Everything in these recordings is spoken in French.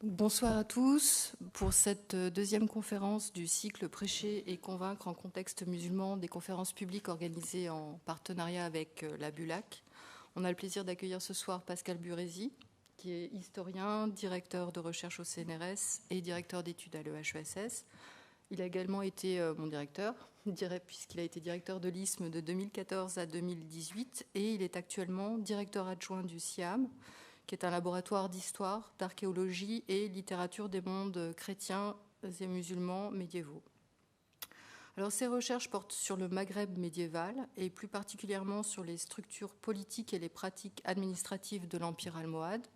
Bonsoir à tous. Pour cette deuxième conférence du cycle Prêcher et convaincre en contexte musulman, des conférences publiques organisées en partenariat avec la BULAC, on a le plaisir d'accueillir ce soir Pascal Burési, qui est historien, directeur de recherche au CNRS et directeur d'études à l'EHESS. Il a également été mon directeur, puisqu'il a été directeur de l'ISM de 2014 à 2018, et il est actuellement directeur adjoint du SIAM, qui est un laboratoire d'histoire, d'archéologie et littérature des mondes chrétiens et musulmans médiévaux. Alors, ces recherches portent sur le Maghreb médiéval et plus particulièrement sur les structures politiques et les pratiques administratives de l'Empire almohade.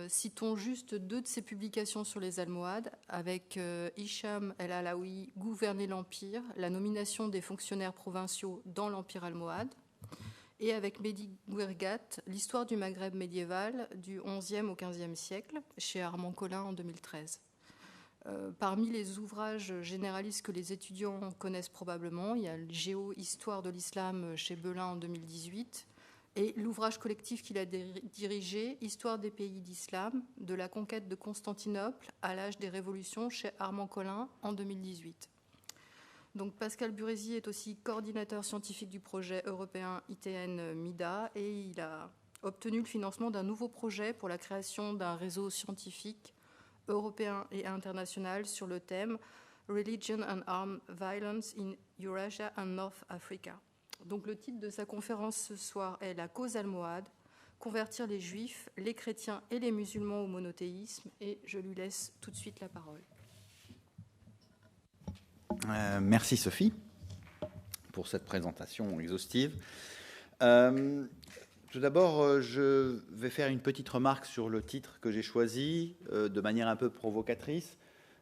Citons juste deux de ses publications sur les Almohades, avec Hicham el-Alaoui, Gouverner l'Empire, la nomination des fonctionnaires provinciaux dans l'Empire almohade, et avec Mehdi Guergat, l'histoire du Maghreb médiéval du XIe au XVe siècle, chez Armand Collin en 2013. Parmi les ouvrages généralistes que les étudiants connaissent probablement, il y a le Géo-Histoire de l'islam chez Belin en 2018, et l'ouvrage collectif qu'il a dirigé, Histoire des pays d'islam, de la conquête de Constantinople à l'âge des révolutions chez Armand Collin en 2018. Donc Pascal Burési est aussi coordinateur scientifique du projet européen ITN-MIDA et il a obtenu le financement d'un nouveau projet pour la création d'un réseau scientifique européen et international sur le thème Religion and Armed Violence in Eurasia and North Africa. Donc le titre de sa conférence ce soir est La cause almohade, convertir les juifs, les chrétiens et les musulmans au monothéisme, et je lui laisse tout de suite la parole. Merci Sophie pour cette présentation exhaustive. Tout d'abord, je vais faire une petite remarque sur le titre que j'ai choisi de manière un peu provocatrice.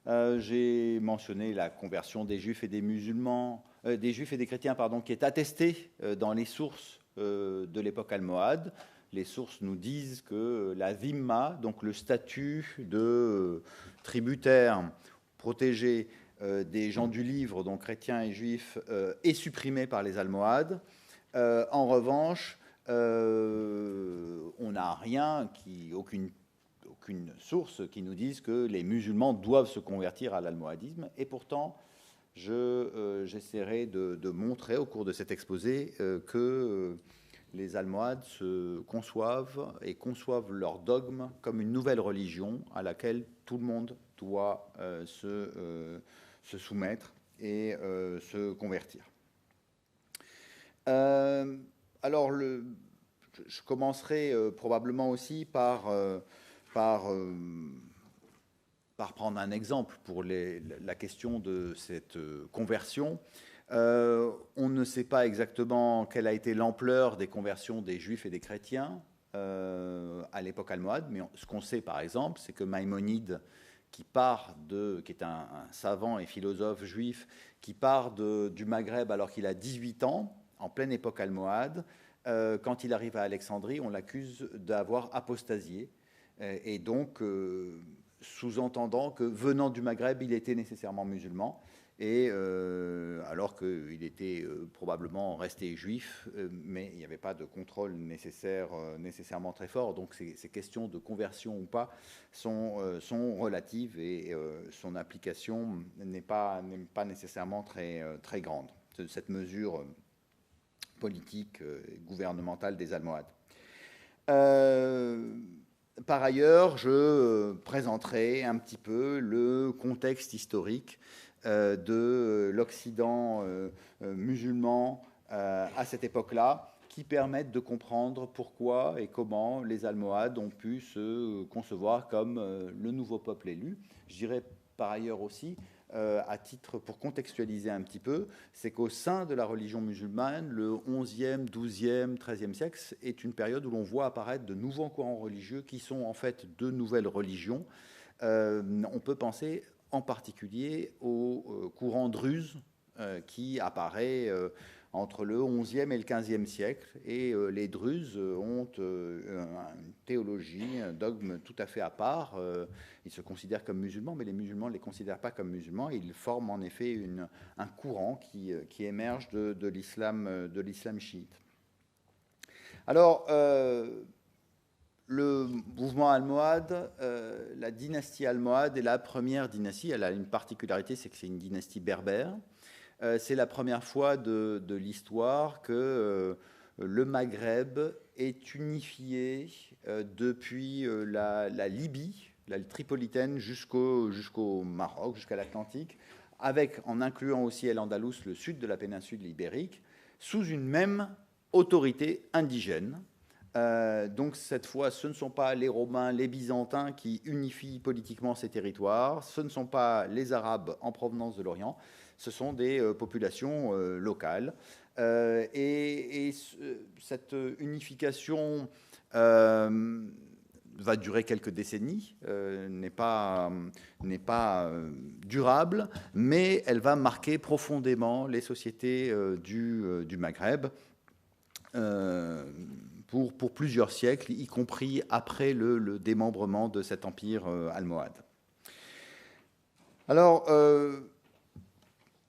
J'ai mentionné la conversion des juifs et des musulmans, des juifs et des chrétiens, qui est attestée dans les sources de l'époque almohade. Les sources nous disent que la dhimma, donc le statut de tributaire protégé des gens du livre, donc chrétiens et juifs, est supprimé par les Almohades. En revanche, on n'a aucune source qui nous dise que les musulmans doivent se convertir à l'almohadisme. Et pourtant, j'essaierai de montrer au cours de cet exposé que les Almohades se conçoivent et conçoivent leur dogme comme une nouvelle religion à laquelle tout le monde doit se soumettre et se convertir. Alors, je commencerai probablement aussi par prendre un exemple pour la question de cette conversion. On ne sait pas exactement quelle a été l'ampleur des conversions des juifs et des chrétiens à l'époque almohade, mais ce qu'on sait par exemple, c'est que Maïmonide, qui est un savant et philosophe juif, qui part du Maghreb alors qu'il a 18 ans, en pleine époque almohade, quand il arrive à Alexandrie, on l'accuse d'avoir apostasié, et donc sous-entendant que venant du Maghreb, il était nécessairement musulman, et alors qu'il était probablement resté juif, mais il n'y avait pas de contrôle nécessairement très fort. Donc ces questions de conversion ou pas sont relatives, et son application n'est pas nécessairement très grande, cette mesure politique et gouvernementale des Almohades. Par ailleurs, je présenterai un petit peu le contexte historique de l'Occident musulman à cette époque-là, qui permettent de comprendre pourquoi et comment les Almohades ont pu se concevoir comme le nouveau peuple élu. Je dirais par ailleurs aussi, à titre pour contextualiser un petit peu, c'est qu'au sein de la religion musulmane, le 11e, 12e, 13e siècle est une période où l'on voit apparaître de nouveaux courants religieux qui sont en fait de nouvelles religions. On peut penser en particulier au courant druze qui apparaît entre le 11e et le 15e siècle. Et les druzes ont une théologie, un dogme tout à fait à part. Ils se considèrent comme musulmans, mais les musulmans ne les considèrent pas comme musulmans. Ils forment en effet un courant qui émerge de l'islam chiite. Alors, le mouvement almohade, la dynastie almohade est la première dynastie. Elle a une particularité, c'est que c'est une dynastie berbère. C'est la première fois de l'histoire que le Maghreb est unifié depuis la Libye, la tripolitaine, jusqu'au Maroc, jusqu'à l'Atlantique, en incluant aussi El-Andalus, le sud de la péninsule ibérique, sous une même autorité indigène. Donc cette fois, ce ne sont pas les Romains, les Byzantins qui unifient politiquement ces territoires, ce ne sont pas les Arabes en provenance de l'Orient, ce sont des populations locales. Cette unification va durer quelques décennies, n'est pas durable, mais elle va marquer profondément les sociétés du Maghreb pour plusieurs siècles, y compris après le démembrement de cet empire almohade. Alors,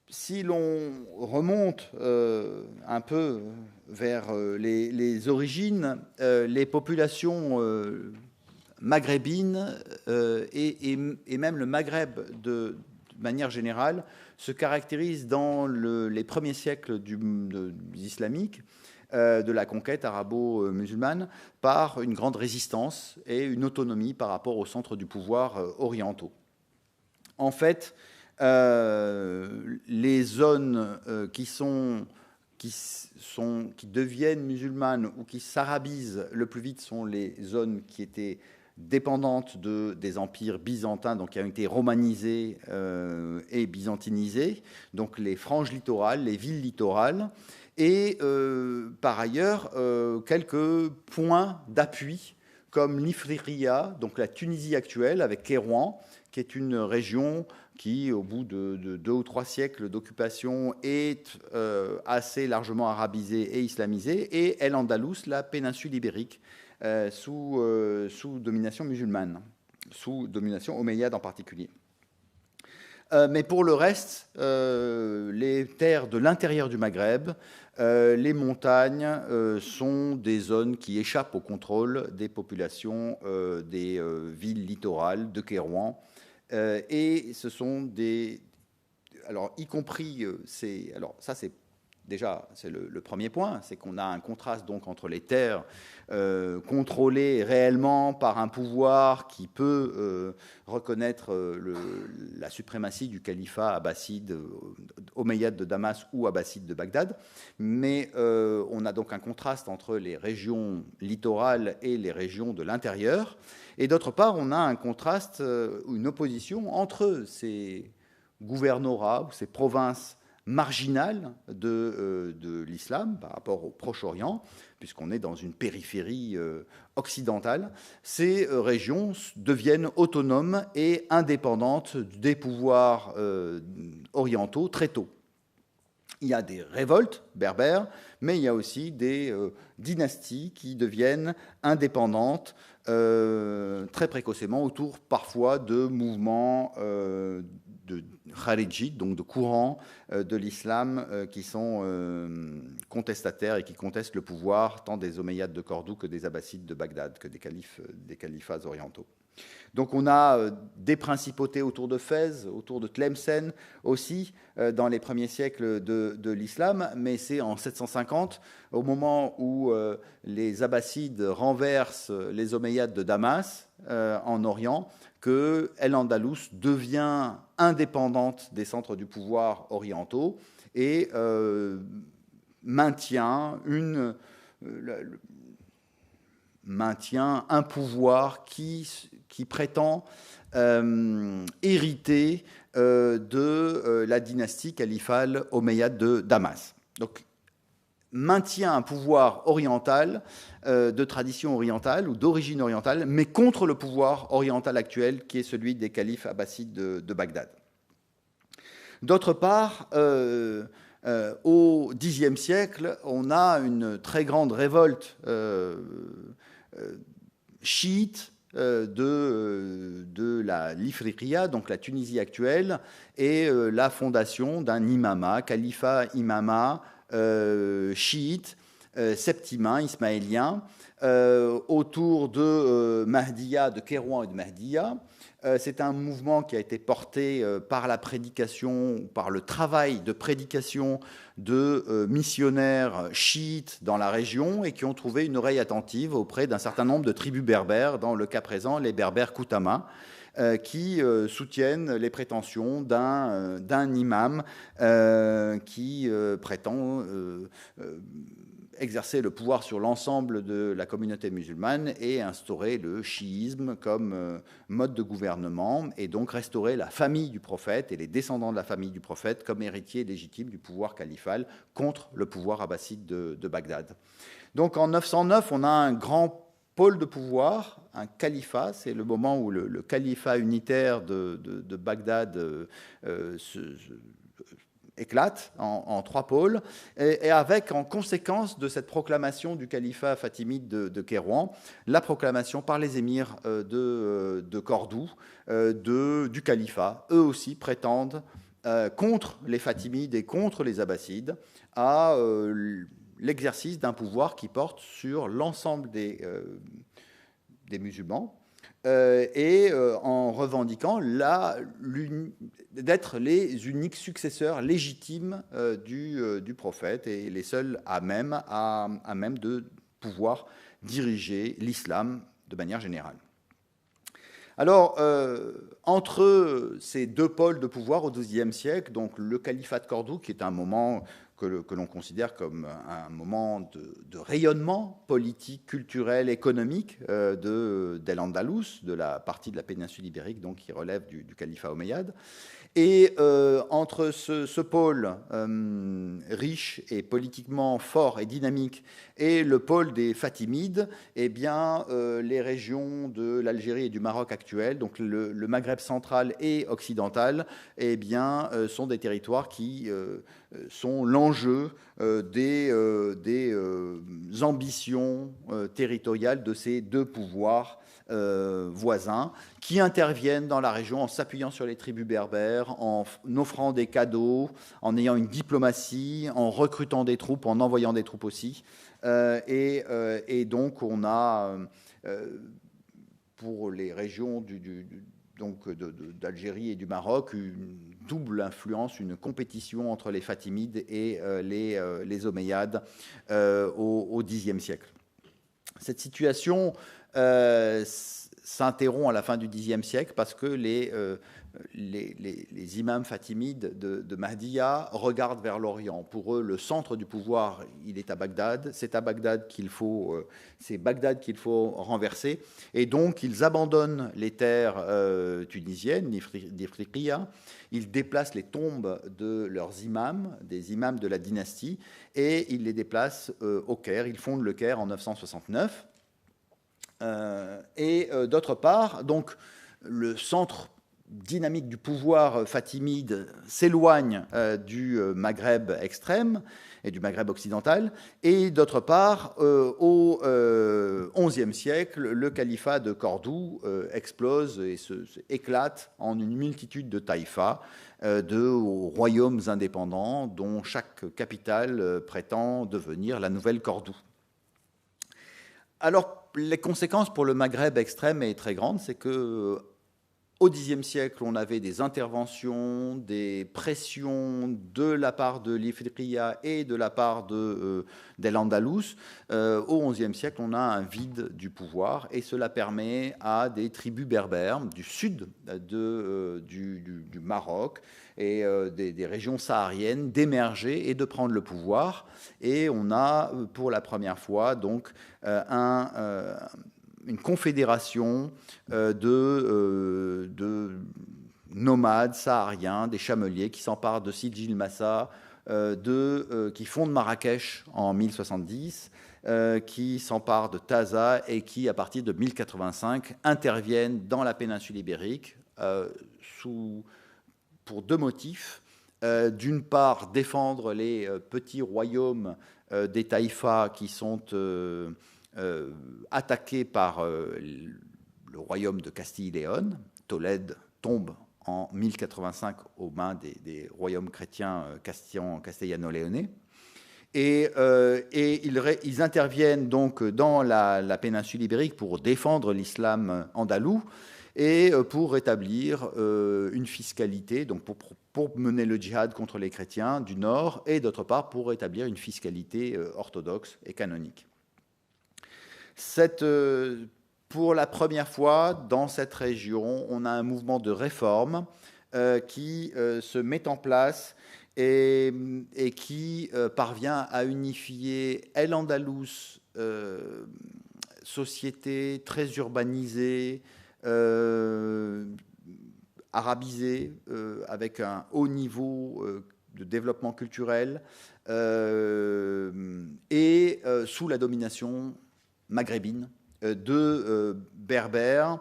si l'on remonte un peu vers les origines, les populations maghrébines et même le Maghreb de manière générale se caractérisent dans les premiers siècles islamiques de la conquête arabo-musulmane par une grande résistance et une autonomie par rapport aux centres du pouvoir orientaux. En fait, les zones qui deviennent musulmanes ou qui s'arabisent le plus vite sont les zones qui étaient dépendantes des empires byzantins, donc qui ont été romanisés et byzantinisés, donc les franges littorales, les villes littorales, et par ailleurs quelques points d'appui comme l'Ifriqiya, donc la Tunisie actuelle avec Kérouan, qui est une région qui, au bout de 2 ou 3 siècles d'occupation, est assez largement arabisée et islamisée, et El-Andalus, la péninsule ibérique, sous domination musulmane, sous domination omeyyade en particulier. Mais pour le reste, les terres de l'intérieur du Maghreb, les montagnes sont des zones qui échappent au contrôle des populations des villes littorales de Kérouan. Et ce sont des... Alors, y compris... alors, ça, c'est déjà le premier point, c'est qu'on a un contraste donc entre les terres contrôlées réellement par un pouvoir qui peut reconnaître la suprématie du califat abbasside, omeyyade de Damas ou abbasside de Bagdad, mais on a donc un contraste entre les régions littorales et les régions de l'intérieur, et d'autre part, on a un contraste, une opposition entre ces gouvernorats ou ces provinces marginale de l'islam par rapport au Proche-Orient, puisqu'on est dans une périphérie occidentale. Ces régions deviennent autonomes et indépendantes des pouvoirs orientaux très tôt. Il y a des révoltes berbères, mais il y a aussi des dynasties qui deviennent indépendantes très précocement, autour parfois de mouvements de kharijites, donc de courants de l'islam qui sont contestataires et qui contestent le pouvoir tant des Omeyyades de Cordoue que des Abbassides de Bagdad, que des califats orientaux. Donc on a des principautés autour de Fès, autour de Tlemcen aussi, dans les premiers siècles de l'islam, mais c'est en 750, au moment où les Abbassides renversent les Omeyyades de Damas en Orient, que El-Andalus devient indépendante des centres du pouvoir orientaux et maintient un pouvoir qui prétend hériter de la dynastie califale omeyyade de Damas. Donc, maintient un pouvoir oriental, de tradition orientale ou d'origine orientale, mais contre le pouvoir oriental actuel qui est celui des califes abbassides de Bagdad. D'autre part, au Xe siècle, on a une très grande révolte chiite de l'Ifriqiya, donc la Tunisie actuelle, et la fondation d'un imama, califat imama chiite, septimains, ismaéliens, autour de Mahdiya, de Kérouan et de Mahdiya. C'est un mouvement qui a été porté par la prédication, par le travail de prédication de missionnaires chiites dans la région et qui ont trouvé une oreille attentive auprès d'un certain nombre de tribus berbères, dans le cas présent les berbères Koutama, qui soutiennent les prétentions d'un imam qui prétend exercer le pouvoir sur l'ensemble de la communauté musulmane et instaurer le chiisme comme mode de gouvernement et donc restaurer la famille du prophète et les descendants de la famille du prophète comme héritiers légitimes du pouvoir califal contre le pouvoir abbasside de Bagdad. Donc en 909, on a un grand pôle de pouvoir, un califat, c'est le moment où le califat unitaire de Bagdad éclate en trois pôles, et avec en conséquence de cette proclamation du califat fatimide de Kérouan, la proclamation par les émirs de Cordoue du califat. Eux aussi prétendent, contre les Fatimides et contre les Abbassides, à l'exercice d'un pouvoir qui porte sur l'ensemble des musulmans, et en revendiquant d'être les uniques successeurs légitimes du prophète et les seuls à même de pouvoir diriger l'islam de manière générale. Alors, entre ces deux pôles de pouvoir au XIIe siècle, donc le califat de Cordoue, qui est un moment que l'on considère comme un moment de rayonnement politique, culturel, économique d'El-Andalus, de la partie de la péninsule ibérique donc, qui relève du califat omeyyade. Et entre ce pôle riche et politiquement fort et dynamique et le pôle des Fatimides, eh bien, les régions de l'Algérie et du Maroc actuels, donc le Maghreb central et occidental, eh bien, sont des territoires qui sont l'enjeu des ambitions territoriales de ces deux pouvoirs voisins qui interviennent dans la région en s'appuyant sur les tribus berbères, en offrant des cadeaux, en ayant une diplomatie, en recrutant des troupes, en envoyant des troupes aussi. Et donc on a, pour les régions d'Algérie et du Maroc, une double influence, une compétition entre les Fatimides et les Omeyyades au Xe siècle. Cette situation s'interrompt à la fin du Xe siècle parce que les imams fatimides de Mahdiya regardent vers l'Orient. Pour eux, le centre du pouvoir, il est à Bagdad. C'est à Bagdad c'est Bagdad qu'il faut renverser. Et donc, ils abandonnent les terres tunisiennes, d'Ifriqiya. Ils déplacent les tombes de leurs imams, des imams de la dynastie, et ils les déplacent au Caire. Ils fondent le Caire en 969. Et d'autre part, donc, le centre dynamique du pouvoir fatimide s'éloigne du Maghreb extrême et du Maghreb occidental, et d'autre part, au XIe siècle, le califat de Cordoue explose et éclate en une multitude de taïfas, de royaumes indépendants dont chaque capitale prétend devenir la nouvelle Cordoue. Alors, les conséquences pour le Maghreb extrême est très grande, c'est que au Xe siècle, on avait des interventions, des pressions de la part de l'Ifriqiya et de la part d'El-Andalus. Au XIe siècle, on a un vide du pouvoir et cela permet à des tribus berbères du sud du Maroc et des régions sahariennes d'émerger et de prendre le pouvoir. Et on a pour la première fois donc une confédération de nomades sahariens, des chameliers qui s'emparent de Sidi el Massa, qui fondent Marrakech en 1070, qui s'emparent de Taza et qui, à partir de 1085, interviennent dans la péninsule ibérique pour deux motifs. D'une part, défendre les petits royaumes des taïfas qui sont attaqué par le royaume de Castille et Léon. Tolède tombe en 1085 aux mains des royaumes chrétiens castellano-léonais. Et ils interviennent donc dans la péninsule ibérique pour défendre l'islam andalou et pour rétablir une fiscalité, donc pour mener le djihad contre les chrétiens du nord, et d'autre part pour rétablir une fiscalité orthodoxe et canonique. Pour la première fois dans cette région, on a un mouvement de réforme qui se met en place et qui parvient à unifier El Andalus, société très urbanisée, arabisée, avec un haut niveau de développement culturel, et sous la domination maghrébine de berbères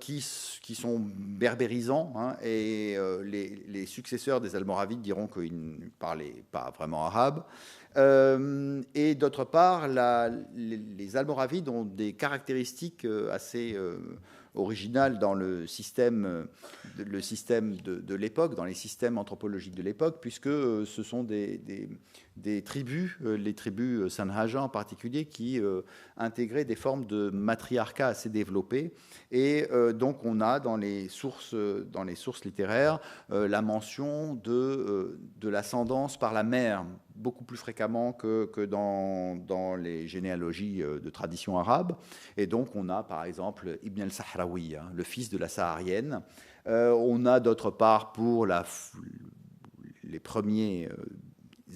qui sont berbérisants, hein, et les successeurs des Almoravides diront qu'ils ne parlaient pas vraiment arabe. Et d'autre part, les Almoravides ont des caractéristiques assez originales dans le système de l'époque, dans les systèmes anthropologiques de l'époque, puisque ce sont des tribus, les tribus Sanhaja en particulier, qui intégraient des formes de matriarcat assez développées. Et donc on a dans les sources littéraires la mention de l'ascendance par la mère, beaucoup plus fréquemment que dans les généalogies de tradition arabe. Et donc on a par exemple Ibn al-Sahraoui, hein, le fils de la Saharienne. On a d'autre part pour les premiers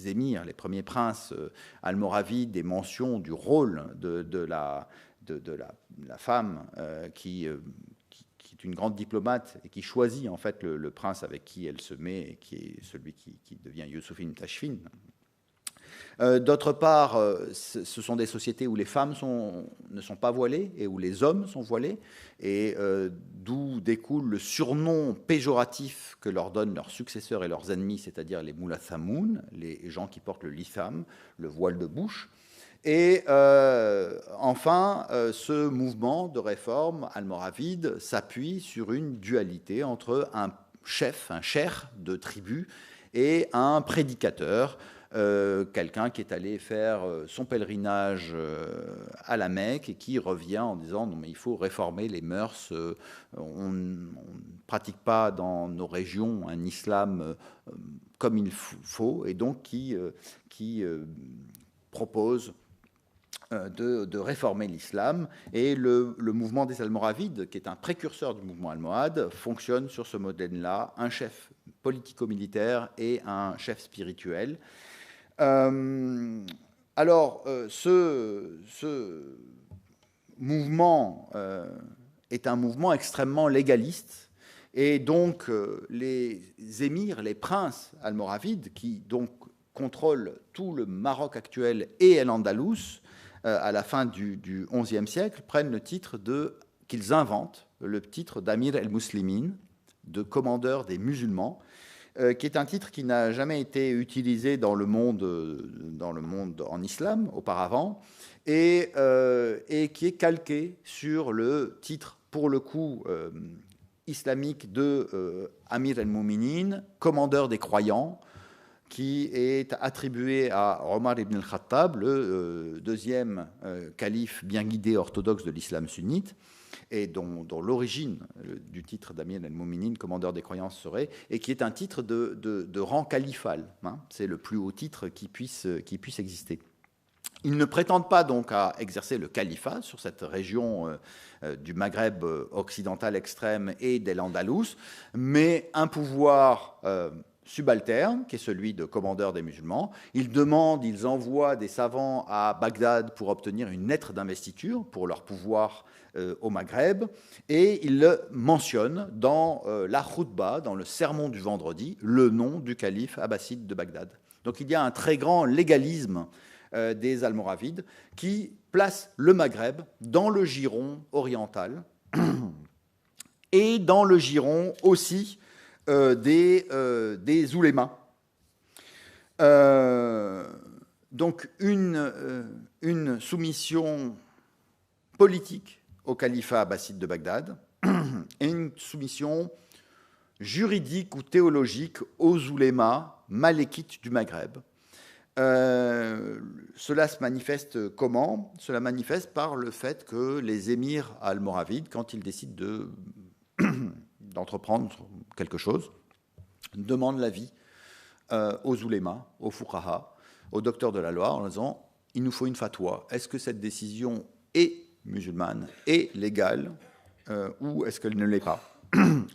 émirs, les premiers princes almoravides, des mentions du rôle de la femme qui est une grande diplomate et qui choisit en fait le prince avec qui elle se met, et qui est celui qui devient Youssoufine Tachfine. D'autre part, ce sont des sociétés où les femmes ne sont pas voilées et où les hommes sont voilés, et d'où découle le surnom péjoratif que leur donnent leurs successeurs et leurs ennemis, c'est-à-dire les Mulathamoun, les gens qui portent le litham, le voile de bouche. Et enfin, ce mouvement de réforme almoravide s'appuie sur une dualité entre un chef, un cheikh de tribu, et un prédicateur, quelqu'un qui est allé faire son pèlerinage à la Mecque et qui revient en disant non mais il faut réformer les mœurs, on ne pratique pas dans nos régions un islam comme il faut, et donc qui propose de réformer l'islam. Et le mouvement des Almoravides, qui est un précurseur du mouvement almohade, fonctionne sur ce modèle-là, un chef politico-militaire et un chef spirituel. Alors, ce mouvement est un mouvement extrêmement légaliste, et donc les émirs, les princes almoravides, qui donc contrôlent tout le Maroc actuel et l'Andalous à la fin du XIe siècle, prennent le titre qu'ils inventent, le titre d'Amir el-Muslimin, de commandeur des musulmans, qui est un titre qui n'a jamais été utilisé dans le monde en islam auparavant, et qui est calqué sur le titre, pour le coup, islamique de Amir el-Mouminin, commandeur des croyants, qui est attribué à Omar ibn al-Khattab, le deuxième calife bien guidé orthodoxe de l'islam sunnite, et dont l'origine du titre d'Amir el-Mouminin, commandeur des croyances, serait, et qui est un titre de rang califal, hein, c'est le plus haut titre qui puisse exister. Ils ne prétendent pas donc à exercer le califat sur cette région du Maghreb occidental extrême et d'El-Andalus, mais un pouvoir subalterne, qui est celui de commandeur des musulmans. Ils envoient des savants à Bagdad pour obtenir une lettre d'investiture pour leur pouvoir au Maghreb, et ils mentionnent dans la khutba, dans le sermon du vendredi, le nom du calife abbasside de Bagdad. Donc il y a un très grand légalisme des Almoravides qui place le Maghreb dans le giron oriental et dans le giron aussi des oulémas. Donc une soumission politique au califat abbasside de Bagdad et une soumission juridique ou théologique aux oulémas malékites du Maghreb. Cela se manifeste comment? Cela manifeste par le fait que les émirs almoravides, quand ils décident d'entreprendre quelque chose, demandent l'avis aux oulémas, aux fuqaha, aux docteurs de la loi, en disant « il nous faut une fatwa. Est-ce que cette décision est musulmane, est légale, ou est-ce qu'elle ne l'est pas ?»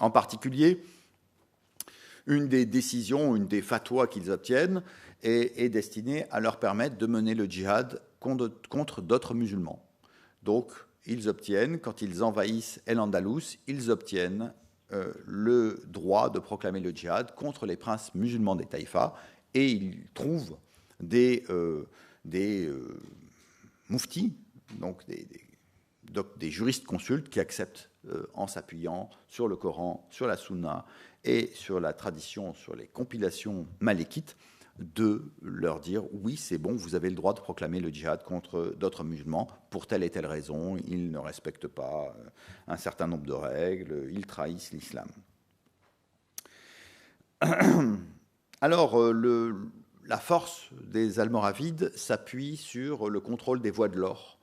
En particulier, une des décisions, une des fatwas qu'ils obtiennent est destinée à leur permettre de mener le djihad contre d'autres musulmans. Donc, ils obtiennent, quand ils envahissent El-Andalus, ils obtiennent le droit de proclamer le djihad contre les princes musulmans des taïfas, et ils trouvent des muftis, donc des juristes consultes qui acceptent, en s'appuyant sur le Coran, sur la Sunna et sur la tradition, sur les compilations malékites, de leur dire oui, c'est bon, vous avez le droit de proclamer le djihad contre d'autres musulmans pour telle et telle raison. Ils ne respectent pas un certain nombre de règles, ils trahissent l'islam. Alors, la force des Almoravides s'appuie sur le contrôle des voies de l'or.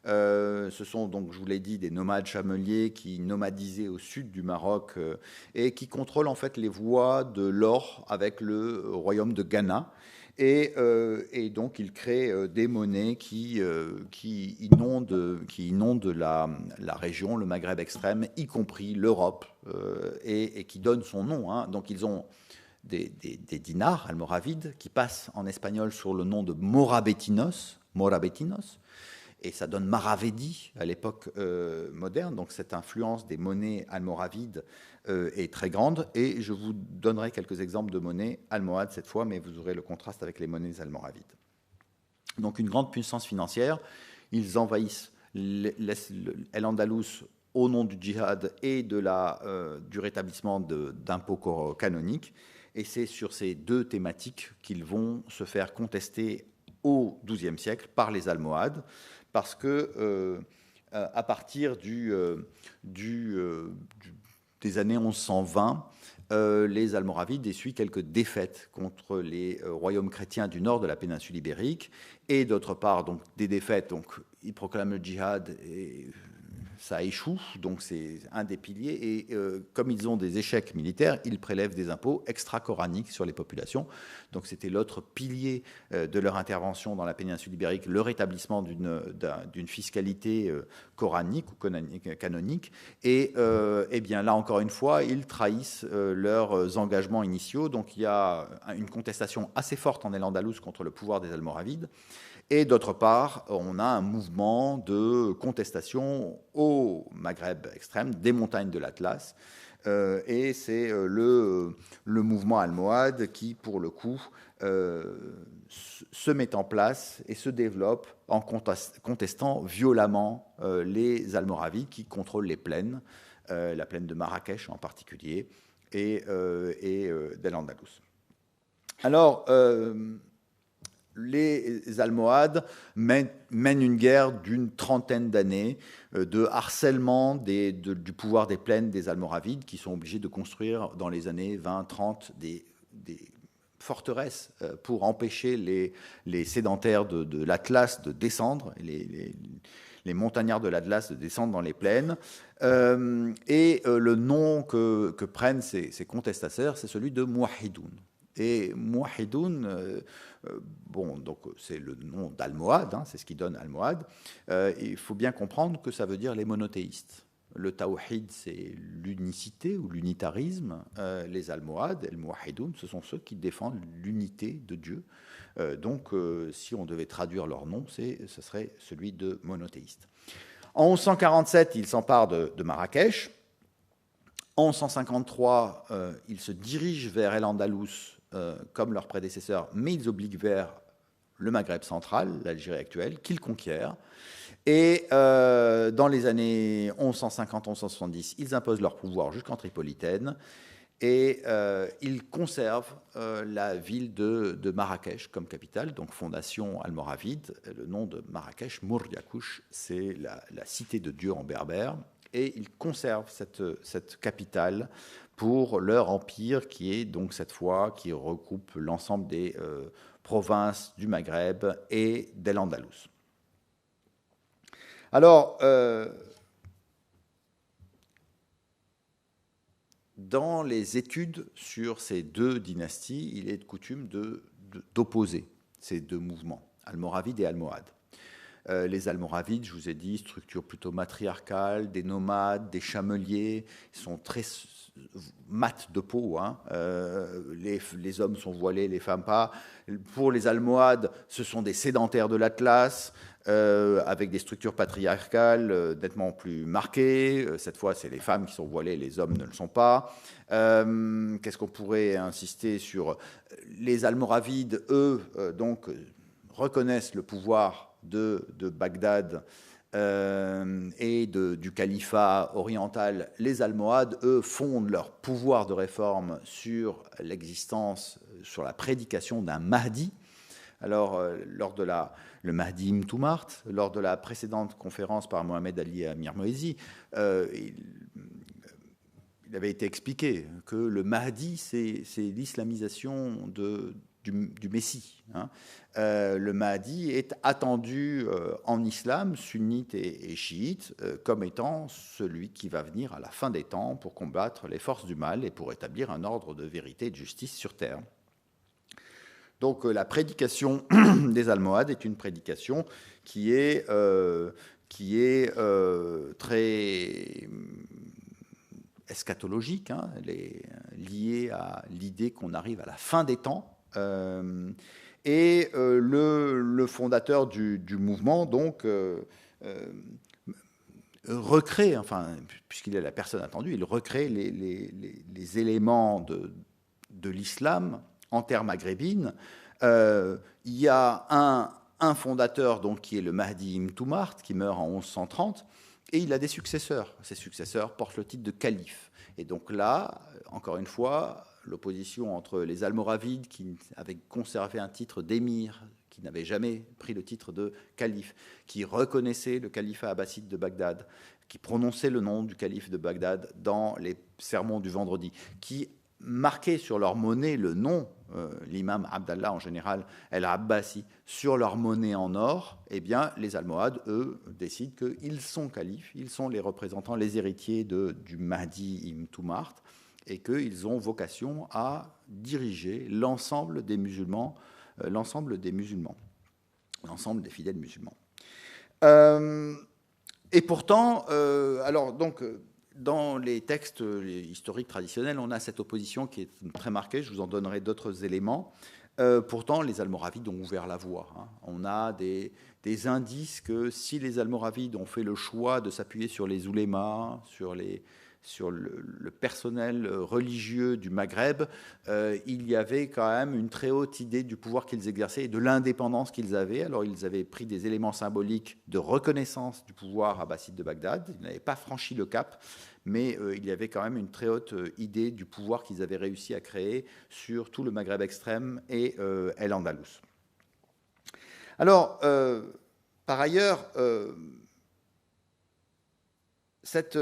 Ce sont donc, je vous l'ai dit, des nomades chameliers qui nomadisaient au sud du Maroc et qui contrôlent en fait les voies de l'or avec le royaume de Ghana. Et donc, ils créent des monnaies qui inondent la région, le Maghreb extrême, y compris l'Europe, et qui donnent son nom. Hein. Donc, ils ont des dinars almoravides qui passent en espagnol sur le nom de morabetinos, et ça donne Maravedi à l'époque moderne. Donc cette influence des monnaies almoravides est très grande, et je vous donnerai quelques exemples de monnaies almohades cette fois, mais vous aurez le contraste avec les monnaies almoravides. Donc une grande puissance financière, ils envahissent El-Andalus au nom du djihad et du rétablissement d'impôts canoniques, et c'est sur ces deux thématiques qu'ils vont se faire contester au XIIe siècle par les Almohades, parce que à partir des années 1120, les Almoravides essuient quelques défaites contre les royaumes chrétiens du nord de la péninsule ibérique, et d'autre part donc des défaites. Donc ils proclament le djihad et ça échoue, donc c'est un des piliers. Et comme ils ont des échecs militaires, ils prélèvent des impôts extra-coraniques sur les populations. Donc c'était l'autre pilier de leur intervention dans la péninsule ibérique, le rétablissement d'une fiscalité coranique ou canonique. Et bien là, encore une fois, ils trahissent leurs engagements initiaux. Donc il y a une contestation assez forte en El-Andalus contre le pouvoir des Almoravides. Et d'autre part, on a un mouvement de contestation au Maghreb extrême, des montagnes de l'Atlas. Et c'est le mouvement almohade qui, pour le coup, se met en place et se développe en contestant violemment les Almoravides qui contrôlent les plaines, la plaine de Marrakech en particulier, et d'El-Andalus. Alors, les Almohades mènent une guerre d'une trentaine d'années de harcèlement du pouvoir des plaines des Almoravides, qui sont obligés de construire dans les années 20-30 des forteresses pour empêcher les sédentaires de l'Atlas de descendre, les montagnards de l'Atlas de descendre dans les plaines. Et le nom que prennent ces contestateurs, c'est celui de Mouahidoun. Et Mouahidoun, donc c'est le nom d'Almohade, hein, c'est ce qui donne Almohade. Il faut bien comprendre que ça veut dire les monothéistes. Le tawhid, c'est l'unicité ou l'unitarisme. Les Almohades, el Mouahidoun, ce sont ceux qui défendent l'unité de Dieu. Donc, si on devait traduire leur nom, ce serait celui de monothéiste. En 1147, ils s'emparent de Marrakech. En 1153, ils se dirigent vers El-Andalus comme leurs prédécesseurs, mais ils obliquent vers le Maghreb central, l'Algérie actuelle, qu'ils conquièrent. Et dans les années 1150-1170, ils imposent leur pouvoir jusqu'en Tripolitaine, et ils conservent la ville de Marrakech comme capitale, donc fondation almoravide. Le nom de Marrakech, Mouriakouch, c'est la cité de Dieu en berbère, et ils conservent cette capitale pour leur empire, qui est donc cette fois, qui regroupe l'ensemble des provinces du Maghreb et d'El-Andalus. Alors, dans les études sur ces deux dynasties, il est de coutume d'opposer ces deux mouvements, almoravides et almohades. Les almoravides, je vous ai dit, structure plutôt matriarcale, des nomades, des chameliers, ils sont très mat de peau, hein. Les hommes sont voilés, les femmes pas. Pour les almohades, ce sont des sédentaires de l'Atlas, avec des structures patriarcales nettement plus marquées. Cette fois, c'est les femmes qui sont voilées, les hommes ne le sont pas. Qu'est-ce qu'on pourrait insister sur? Les almoravides, eux, donc, reconnaissent le pouvoir de Bagdad et du califat oriental. Les Almohades, eux, fondent leur pouvoir de réforme sur l'existence, sur la prédication d'un Mahdi. Alors, lors de le Mahdi Ibn Toumart, lors de la précédente conférence par Mohamed Ali Amir Moezi, il avait été expliqué que le Mahdi, c'est l'islamisation du Messie. Hein. Le Mahdi est attendu en islam, sunnite et chiite, comme étant celui qui va venir à la fin des temps pour combattre les forces du mal et pour établir un ordre de vérité et de justice sur terre. Donc la prédication des Almohades est une prédication qui est très eschatologique, hein. Elle est liée à l'idée qu'on arrive à la fin des temps. Et le fondateur du mouvement, donc, recrée, enfin, puisqu'il est la personne attendue, il recrée les éléments de l'islam en terre maghrébine. Il y a un fondateur, donc, qui est le Mahdi Ibn Toumart, qui meurt en 1130, et il a des successeurs. Ces successeurs portent le titre de calife. Et donc là, encore une fois, l'opposition entre les Almoravides, qui avaient conservé un titre d'émir, qui n'avaient jamais pris le titre de calife, qui reconnaissaient le califat abbasside de Bagdad, qui prononçaient le nom du calife de Bagdad dans les sermons du vendredi, qui marquaient sur leur monnaie le nom, l'imam Abdallah en général, el-Abbasi, sur leur monnaie en or. Eh bien, les Almohades, eux, décident qu'ils sont califes, ils sont les représentants, les héritiers du Mahdi Ibn Toumart, et qu'ils ont vocation à diriger l'ensemble des musulmans, l'ensemble des fidèles musulmans. Et pourtant, alors donc, dans les textes historiques traditionnels, on a cette opposition qui est très marquée. Je vous en donnerai d'autres éléments. Pourtant, les Almoravides ont ouvert la voie. Hein. On a des indices que si les Almoravides ont fait le choix de s'appuyer sur les oulémas, sur le personnel religieux du Maghreb, il y avait quand même une très haute idée du pouvoir qu'ils exerçaient et de l'indépendance qu'ils avaient. Alors ils avaient pris des éléments symboliques de reconnaissance du pouvoir abbasside de Bagdad. Ils n'avaient pas franchi le cap, mais il y avait quand même une très haute idée du pouvoir qu'ils avaient réussi à créer sur tout le Maghreb extrême et El-Andalus. Alors, par ailleurs, cette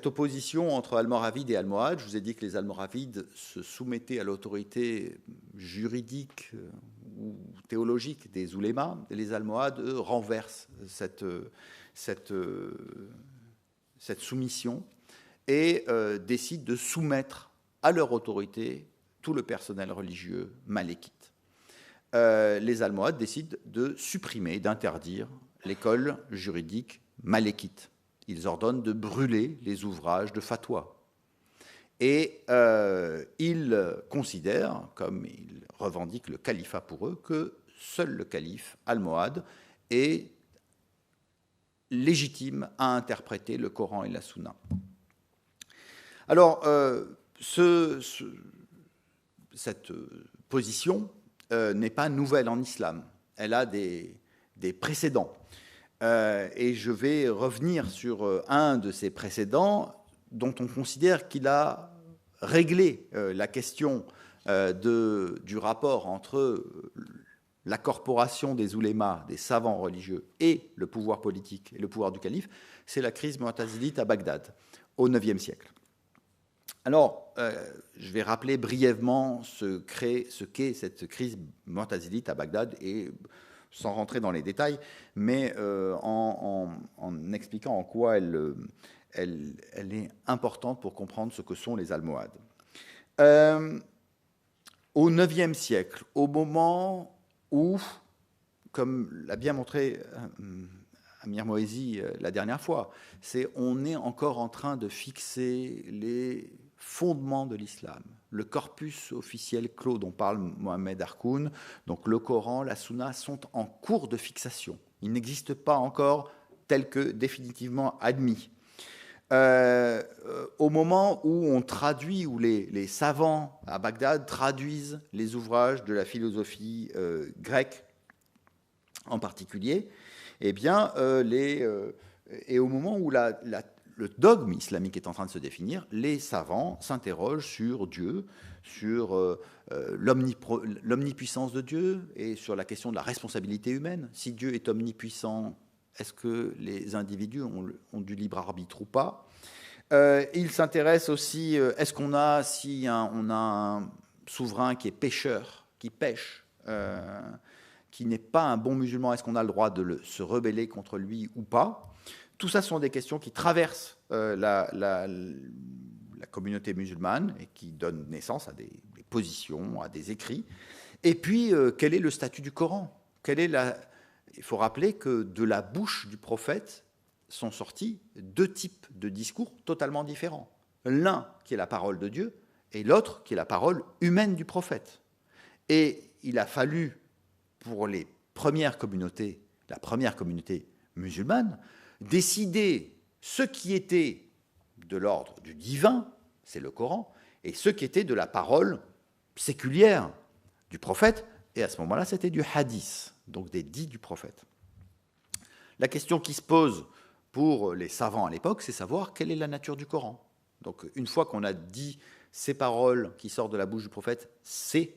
opposition entre Almoravides et Almohades, je vous ai dit que les Almoravides se soumettaient à l'autorité juridique ou théologique des oulémas, et les Almohades, eux, renversent cette soumission et décident de soumettre à leur autorité tout le personnel religieux malékite. Les Almohades décident de supprimer, d'interdire l'école juridique malékite. Ils ordonnent de brûler les ouvrages de fatwa. Et ils considèrent, comme ils revendiquent le califat pour eux, que seul le calife almohade est légitime à interpréter le Coran et la Sunna. Alors, cette position n'est pas nouvelle en islam. Elle a des précédents. Et je vais revenir sur un de ces précédents dont on considère qu'il a réglé la question du rapport entre la corporation des oulémas, des savants religieux, et le pouvoir politique et le pouvoir du calife. C'est la crise mu'tazilite à Bagdad, au IXe siècle. Alors, je vais rappeler brièvement ce qu'est cette crise mu'tazilite à Bagdad, et sans rentrer dans les détails, mais en expliquant en quoi elle est importante pour comprendre ce que sont les Almohades. Au IXe siècle, au moment où, comme l'a bien montré Amir Moezi la dernière fois, on est encore en train de fixer les fondements de l'islam, le corpus officiel clos dont parle Mohamed Harkoun, donc le Coran, la Sunna, sont en cours de fixation. Ils n'existent pas encore tels que définitivement admis. Au moment où on traduit, où les savants à Bagdad traduisent les ouvrages de la philosophie grecque en particulier, eh bien, et au moment où le dogme islamique est en train de se définir, les savants s'interrogent sur Dieu, sur l'omnipuissance de Dieu et sur la question de la responsabilité humaine. Si Dieu est omnipuissant, est-ce que les individus ont du libre arbitre ou pas? Il s'intéresse aussi, est-ce qu'on a, on a un souverain qui est pécheur, qui pêche, qui n'est pas un bon musulman, est-ce qu'on a le droit de se rebeller contre lui ou pas? Tout ça sont des questions qui traversent la communauté musulmane et qui donnent naissance à des positions, à des écrits. Et puis, quel est le statut du Coran? Il faut rappeler que de la bouche du prophète sont sortis deux types de discours totalement différents. L'un qui est la parole de Dieu et l'autre qui est la parole humaine du prophète. Et il a fallu, pour les premières communautés, la première communauté musulmane, décider ce qui était de l'ordre du divin, c'est le Coran, et ce qui était de la parole séculière du prophète, et à ce moment-là, c'était du hadith, donc des dits du prophète. La question qui se pose pour les savants à l'époque, c'est savoir quelle est la nature du Coran. Donc une fois qu'on a dit ces paroles qui sortent de la bouche du prophète, c'est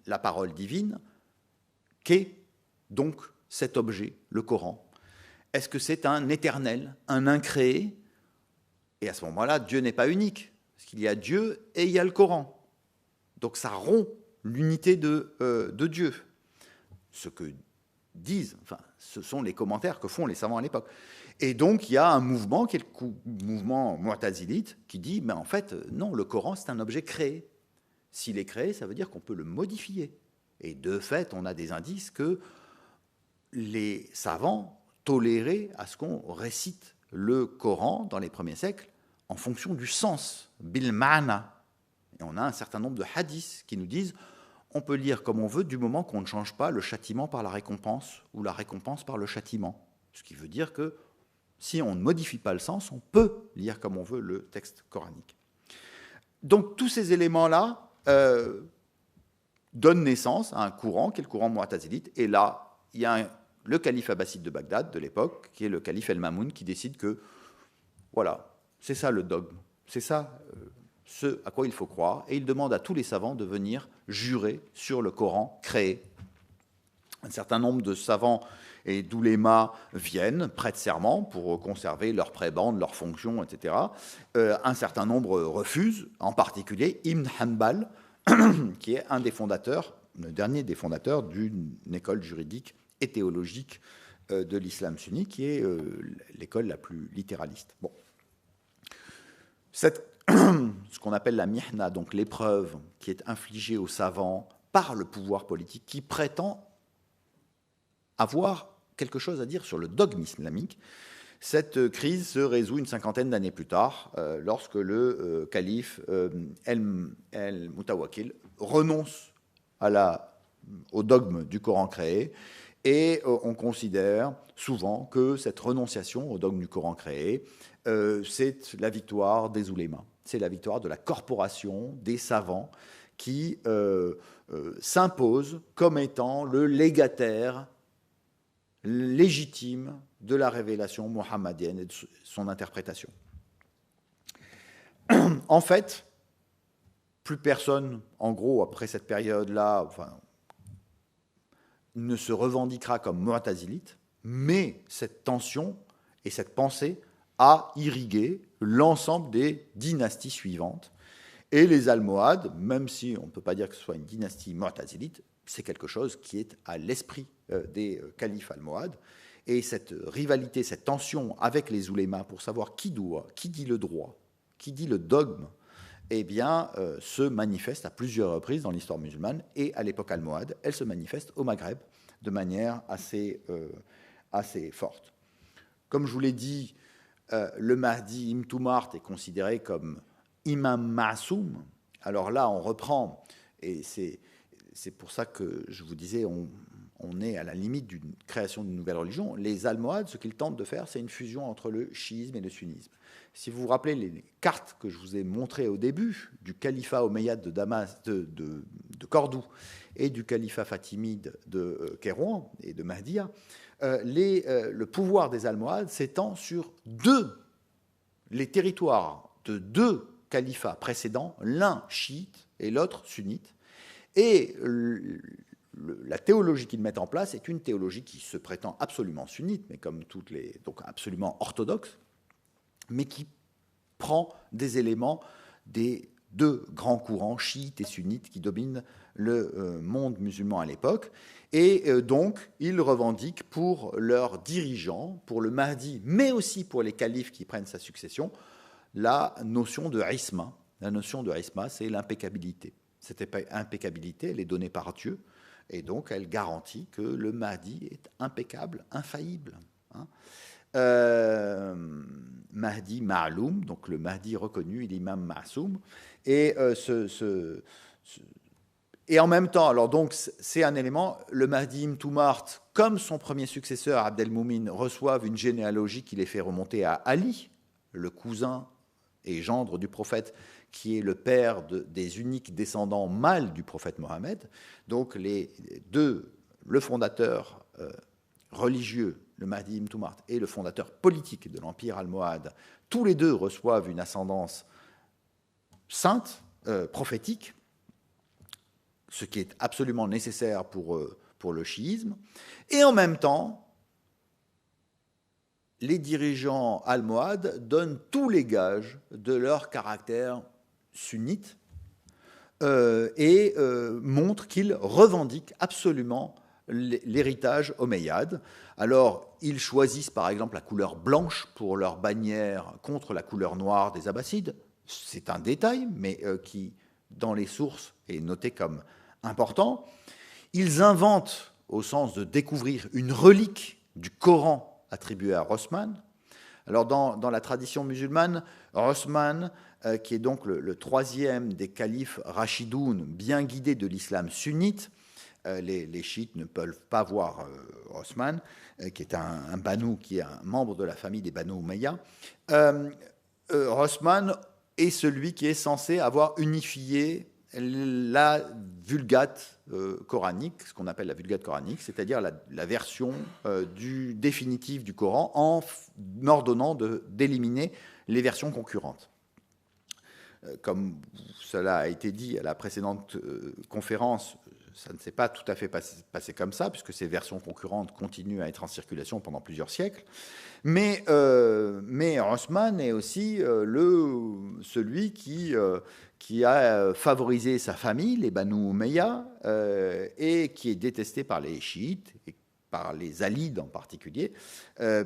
la parole divine, qu'est donc cet objet, le Coran? Est-ce que c'est un éternel, un incréé? Et à ce moment-là, Dieu n'est pas unique, parce qu'il y a Dieu et il y a le Coran. Donc ça rompt l'unité de Dieu. Ce que disent, enfin, ce sont les commentaires que font les savants à l'époque. Et donc il y a un mouvement, qui est le mouvement mu'tazilite, qui dit, mais en fait, non, le Coran, c'est un objet créé. S'il est créé, ça veut dire qu'on peut le modifier. Et de fait, on a des indices que les savants toléraient à ce qu'on récite le Coran dans les premiers siècles en fonction du sens, bil ma'na. Et on a un certain nombre de hadiths qui nous disent on peut lire comme on veut du moment qu'on ne change pas le châtiment par la récompense ou la récompense par le châtiment. Ce qui veut dire que si on ne modifie pas le sens, on peut lire comme on veut le texte coranique. Donc tous ces éléments-là donne naissance à un courant qui est le courant mu'tazilite. Et là, il y a le calife abbasside de Bagdad de l'époque, qui est le calife El-Mamoun, qui décide que, voilà, c'est ça le dogme, c'est ça ce à quoi il faut croire. Et il demande à tous les savants de venir jurer sur le Coran créé. Un certain nombre de savants et d'oulémas viennent, prêtent serment pour conserver leur prébende, leurs fonctions, etc. Un certain nombre refusent, en particulier Ibn Hanbal, qui est un des fondateurs, le dernier des fondateurs d'une école juridique et théologique de l'islam sunnite, qui est l'école la plus littéraliste. Bon. Ce qu'on appelle la mihna, donc l'épreuve qui est infligée aux savants par le pouvoir politique, qui prétend avoir quelque chose à dire sur le dogme islamique. Cette crise se résout une cinquantaine d'années plus tard, lorsque le calife El-Mutawakkil renonce au dogme du Coran créé, et on considère souvent que cette renonciation au dogme du Coran créé, c'est la victoire des oulémas, c'est la victoire de la corporation des savants qui s'impose comme étant le légataire légitime de la révélation mohammadienne et de son interprétation. En fait, plus personne, en gros, après cette période-là, ne se revendiquera comme mu'tazilite, mais cette tension et cette pensée a irrigué l'ensemble des dynasties suivantes. Et les Almohades, même si on ne peut pas dire que ce soit une dynastie mu'tazilite, c'est quelque chose qui est à l'esprit des califes almohades. Et cette rivalité, cette tension avec les oulémas pour savoir qui dit le droit, qui dit le dogme, eh bien, se manifeste à plusieurs reprises dans l'histoire musulmane. Et à l'époque almohade, elle se manifeste au Maghreb de manière assez forte. Comme je vous l'ai dit, le Mahdi Ibn Tumart est considéré comme imam ma'soum. Alors là, on reprend, et c'est pour ça que je vous disais, on est à la limite d'une création d'une nouvelle religion. Les Almohades, ce qu'ils tentent de faire, c'est une fusion entre le chiisme et le sunnisme. Si vous vous rappelez les cartes que je vous ai montrées au début du califat omeyyade de Damas, de Cordoue, et du califat fatimide de Kérouan et de Mahdia, le pouvoir des Almohades s'étend sur les territoires de deux califats précédents, l'un chiite et l'autre sunnite. Et la théologie qu'ils mettent en place est une théologie qui se prétend absolument sunnite, mais comme donc absolument orthodoxe, mais qui prend des éléments des deux grands courants, chiites et sunnites, qui dominent le monde musulman à l'époque. Et donc, ils revendiquent pour leurs dirigeants, pour le Mahdi, mais aussi pour les califes qui prennent sa succession, la notion de isma. La notion de isma, c'est l'impeccabilité. Cette impeccabilité, elle est donnée par Dieu, et donc elle garantit que le Mahdi est impeccable, infaillible. Mahdi Ma'loum, donc le Mahdi reconnu, l'imam Ma'soum, et en même temps, alors donc c'est un élément, le Mahdi Ibn Tumart, comme son premier successeur Abdelmoumin, reçoivent une généalogie qui les fait remonter à Ali, le cousin et gendre du prophète, qui est le père des uniques descendants mâles du prophète Mohammed. Donc le fondateur religieux, le Mahdi Ibn Tumart, et le fondateur politique de l'empire almohade, tous les deux reçoivent une ascendance sainte, prophétique, ce qui est absolument nécessaire pour le chiisme. Et en même temps, les dirigeants almohades donnent tous les gages de leur caractère sunnite et montrent qu'ils revendiquent absolument l'héritage omeyyade. Alors, ils choisissent par exemple la couleur blanche pour leur bannière contre la couleur noire des Abbassides. C'est un détail, mais qui, dans les sources, est noté comme important. Ils inventent, au sens de découvrir, une relique du Coran attribuée à Osman. Alors, dans la tradition musulmane, Osman, qui est donc le troisième des califes rachidoun, bien guidés de l'islam sunnite, les chiites ne peuvent pas voir Osman, qui est un Banu, qui est un membre de la famille des Banu Umayya. Osman est celui qui est censé avoir unifié la Vulgate coranique, ce qu'on appelle la Vulgate coranique, c'est-à-dire la version définitive du Coran, en ordonnant d'éliminer les versions concurrentes. Comme cela a été dit à la précédente conférence, ça ne s'est pas tout à fait passé comme ça, puisque ces versions concurrentes continuent à être en circulation pendant plusieurs siècles. Mais Osman est aussi celui qui a favorisé sa famille, les Banu Umayya, et qui est détesté par les chiites, et par les alides en particulier,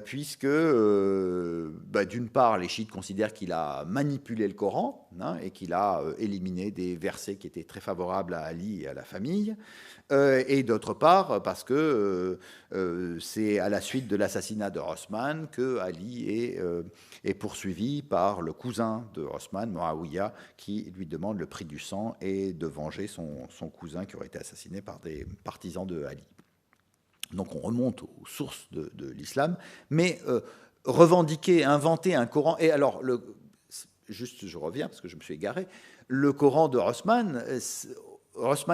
puisque, d'une part, les chiites considèrent qu'il a manipulé le Coran, et qu'il a éliminé des versets qui étaient très favorables à Ali et à la famille, et d'autre part, parce que c'est à la suite de l'assassinat de Osman que Ali est poursuivi par le cousin de Osman, Muawiyah, qui lui demande le prix du sang et de venger son cousin qui aurait été assassiné par des partisans de Ali. Donc on remonte aux sources de l'islam, mais revendiquer, inventer un Coran... Et alors, juste je reviens parce que je me suis égaré, le Coran de Osman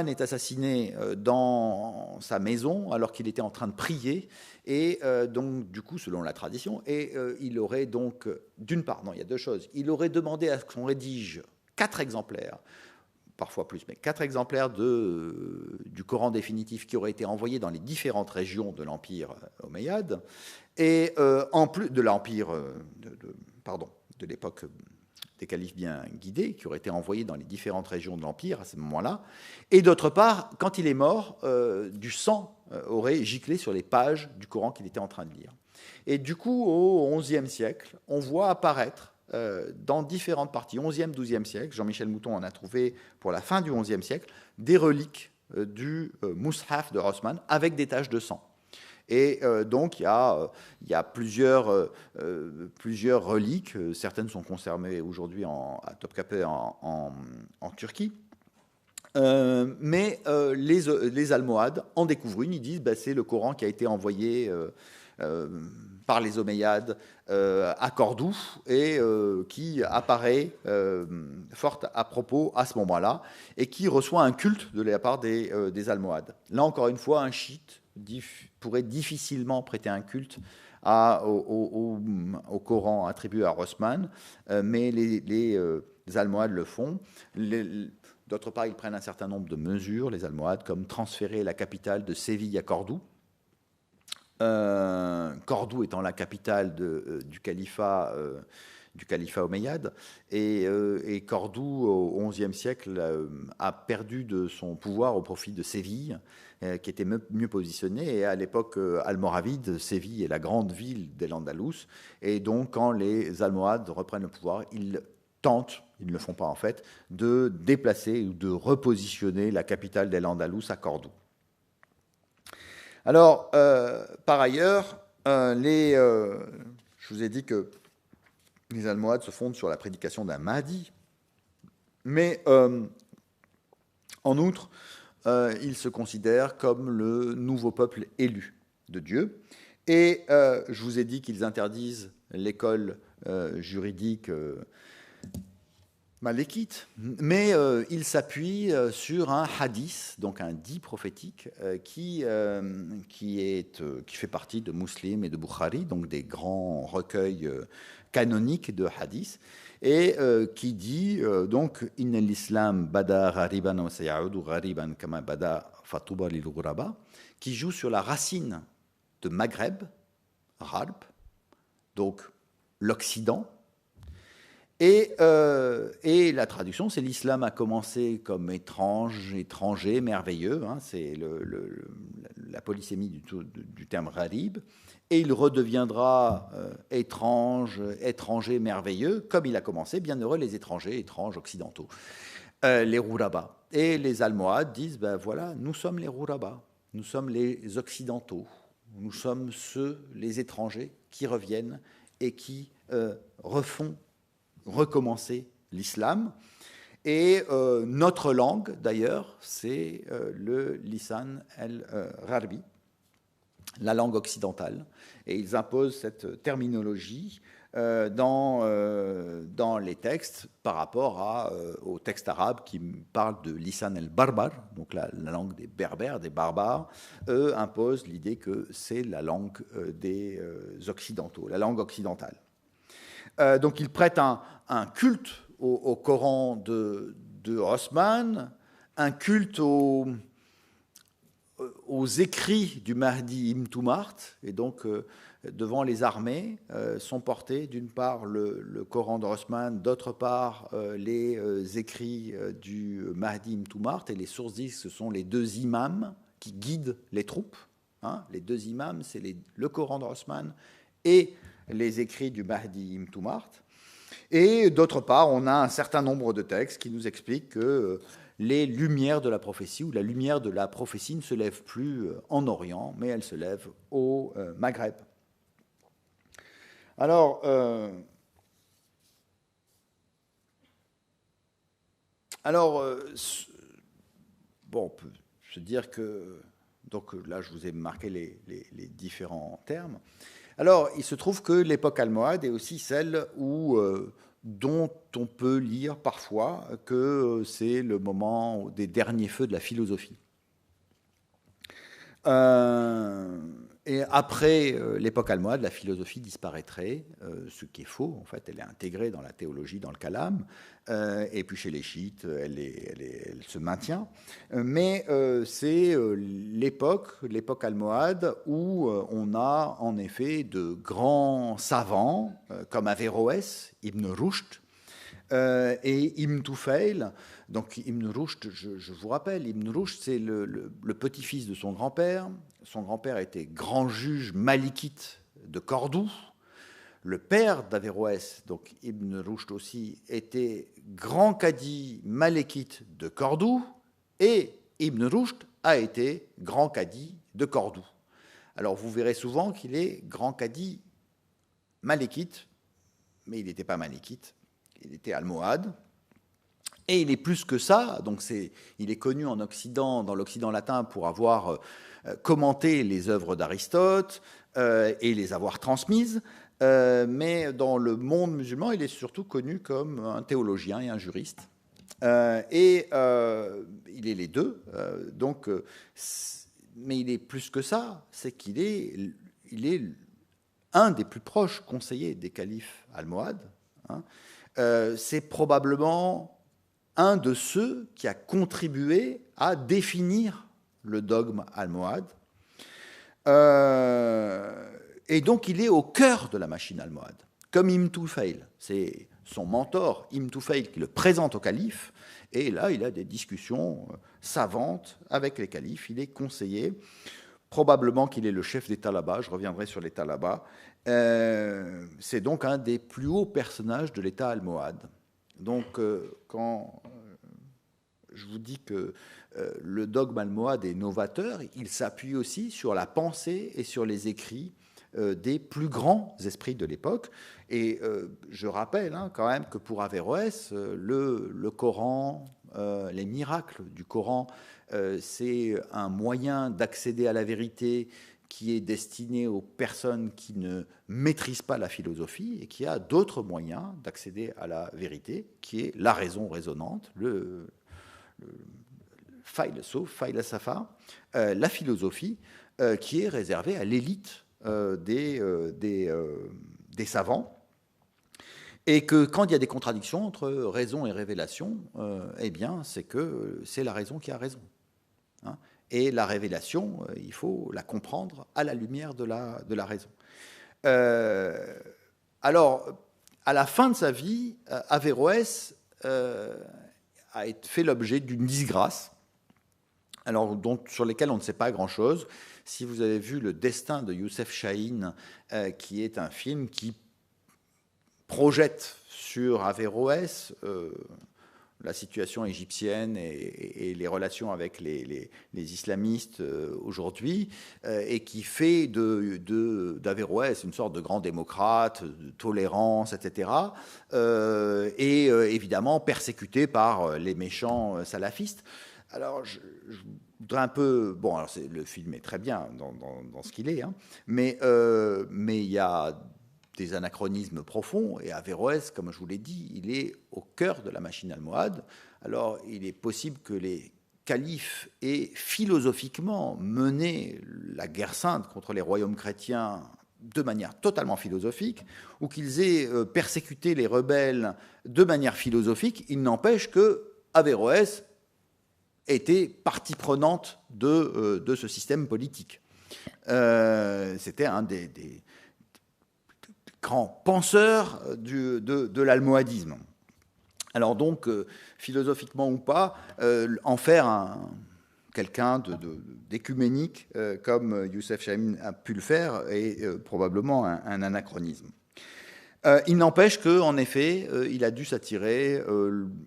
est assassiné dans sa maison alors qu'il était en train de prier, et donc du coup, selon la tradition, il aurait donc, d'une part, non, il y a deux choses, il aurait demandé à ce qu'on rédige 4 exemplaires, parfois plus, mais 4 exemplaires du Coran définitif qui auraient été envoyés dans les différentes régions de l'Empire omeyyade, et en plus de l'Empire de l'époque des califes bien guidés, qui auraient été envoyés dans les différentes régions de l'Empire à ce moment-là. Et d'autre part, quand il est mort, du sang aurait giclé sur les pages du Coran qu'il était en train de lire. Et du coup, au XIe siècle, on voit apparaître dans différentes parties, 11e, 12e siècle, Jean-Michel Mouton en a trouvé pour la fin du XIe siècle, des reliques du Mus'haf de Osman avec des taches de sang. Et donc, il y a plusieurs reliques. Certaines sont conservées aujourd'hui à Topkapı en Turquie. Mais les Almohades en découvrent une. Ils disent c'est le Coran qui a été envoyé par les Omeyyades à Cordoue et qui apparaît fort à propos à ce moment-là et qui reçoit un culte de la part des Almohades. Là, encore une fois, un chiite pourrait difficilement prêter un culte au Coran attribué à Osman, mais les Almohades le font. D'autre part, ils prennent un certain nombre de mesures, les Almohades, comme transférer la capitale de Séville à Cordoue. Cordoue étant la capitale du califat omeyyade, et Cordoue, au XIe siècle, a perdu de son pouvoir au profit de Séville, qui était mieux positionnée. Et à l'époque almoravide, Séville est la grande ville d'Al-Andalus. Et donc, quand les Almohades reprennent le pouvoir, ils tentent, ils ne le font pas en fait, de déplacer ou de repositionner la capitale d'Al-Andalus à Cordoue. Alors, par ailleurs, je vous ai dit que les Almohades se fondent sur la prédication d'un Mahdi, mais en outre, ils se considèrent comme le nouveau peuple élu de Dieu. Et je vous ai dit qu'ils interdisent l'école juridique malékite, mais il s'appuie sur un hadith, donc un dit prophétique, qui fait partie de Muslim et de Bukhari, donc des grands recueils canoniques de hadith, et qui dit donc Inna l'islam bada ghariban wa sayaudu ghariban kama bada fatuba lil ghuraba, qui joue sur la racine de Maghreb, Gharb, donc l'Occident. Et la traduction, c'est l'islam a commencé comme étranger, merveilleux, hein, c'est la polysémie du terme gharib, et il redeviendra étranger, merveilleux, comme il a commencé, bienheureux les étrangers, étranges, occidentaux, les rourabas. Et les Almohades disent, voilà, nous sommes les rourabas, nous sommes les occidentaux, nous sommes les étrangers qui reviennent et qui recommencer l'islam. Et notre langue, d'ailleurs, c'est le lisan al-gharbi, la langue occidentale. Et ils imposent cette terminologie dans les textes par rapport aux textes arabes qui parlent de lisan al-barbar, donc la langue des berbères, des barbares. Eux imposent l'idée que c'est la langue des occidentaux, la langue occidentale. Donc ils prêtent un culte au Coran de Osman, un culte aux écrits du Mahdi Ibn Tumart, et donc devant les armées sont portés d'une part le Coran de Osman, d'autre part les écrits du Mahdi Ibn Tumart, et les sources disent que ce sont les deux imams qui guident les troupes. Hein, les deux imams, c'est le Coran de Osman et les écrits du Mahdi Ibn Tumart. Et d'autre part, on a un certain nombre de textes qui nous expliquent que les lumières de la prophétie, ou la lumière de la prophétie ne se lève plus en Orient, mais elle se lève au Maghreb. Alors, on peut se dire que, donc là je vous ai marqué les différents termes. Alors, il se trouve que l'époque almohade est aussi celle dont on peut lire parfois que c'est le moment des derniers feux de la philosophie. Et après l'époque almohade, la philosophie disparaîtrait, ce qui est faux. En fait, elle est intégrée dans la théologie, dans le kalam. Et puis chez les chiites, elle se maintient. Mais c'est l'époque almohade, où on a en effet de grands savants, comme Averroès, Ibn Rushd, et Ibn Tufayl. Donc Ibn Rushd, je vous rappelle, Ibn Rushd, c'est le petit-fils de son grand-père. Son grand-père était grand juge malikite de Cordoue. Le père d'Averroès, donc Ibn Rushd aussi, était grand cadi malikite de Cordoue, et Ibn Rushd a été grand cadi de Cordoue. Alors vous verrez souvent qu'il est grand cadi malikite, mais il n'était pas malikite, il était almohade. Et il est plus que ça, donc il est connu en Occident, dans l'Occident latin, pour avoir commenté les œuvres d'Aristote et les avoir transmises, mais dans le monde musulman, il est surtout connu comme un théologien et un juriste. Et il est les deux, mais il est plus que ça, c'est qu'il est un des plus proches conseillers des califes almohades. Hein. C'est probablement un de ceux qui a contribué à définir le dogme almohade. Et donc, il est au cœur de la machine almohade. Comme Ibn Tufayl, c'est son mentor, Ibn Tufayl, qui le présente au calife. Et là, il a des discussions savantes avec les califes. Il est conseiller. Probablement qu'il est le chef des talabas. Je reviendrai sur les talabas. C'est donc un des plus hauts personnages de l'État almohade. Donc, quand je vous dis que le dogme almohade est novateur, il s'appuie aussi sur la pensée et sur les écrits des plus grands esprits de l'époque. Et je rappelle quand même que pour Averroès, le Coran, les miracles du Coran, c'est un moyen d'accéder à la vérité qui est destiné aux personnes qui ne maîtrisent pas la philosophie et qui a d'autres moyens d'accéder à la vérité, qui est la raison raisonnante, le Falsafa, la philosophie, qui est réservée à l'élite des savants, et que quand il y a des contradictions entre raison et révélation, eh bien, c'est que c'est la raison qui a raison. Hein. Et la révélation, il faut la comprendre à la lumière de la raison. Alors, à la fin de sa vie, Averroès a fait l'objet d'une disgrâce, alors, sur lesquelles on ne sait pas grand-chose. Si vous avez vu Le Destin de Youssef Chahine, qui est un film qui projette sur Averroès la situation égyptienne et les relations avec les islamistes aujourd'hui, et qui fait d'Averroès une sorte de grand démocrate, de tolérance, etc., et évidemment persécuté par les méchants salafistes. Alors, je voudrais un peu... Bon, alors le film est très bien dans ce qu'il est, hein, mais il y a des anachronismes profonds, et Averroès, comme je vous l'ai dit, il est au cœur de la machine almohade. Alors, il est possible que les califes aient philosophiquement mené la guerre sainte contre les royaumes chrétiens de manière totalement philosophique, ou qu'ils aient persécuté les rebelles de manière philosophique. Il n'empêche que Averroès était partie prenante de ce système politique. C'était un des grands penseurs de l'almohadisme. Alors donc, philosophiquement ou pas, en faire quelqu'un d'écuménique, comme Youssef Chahine a pu le faire, est probablement un anachronisme. Il n'empêche qu'en effet, il a dû s'attirer,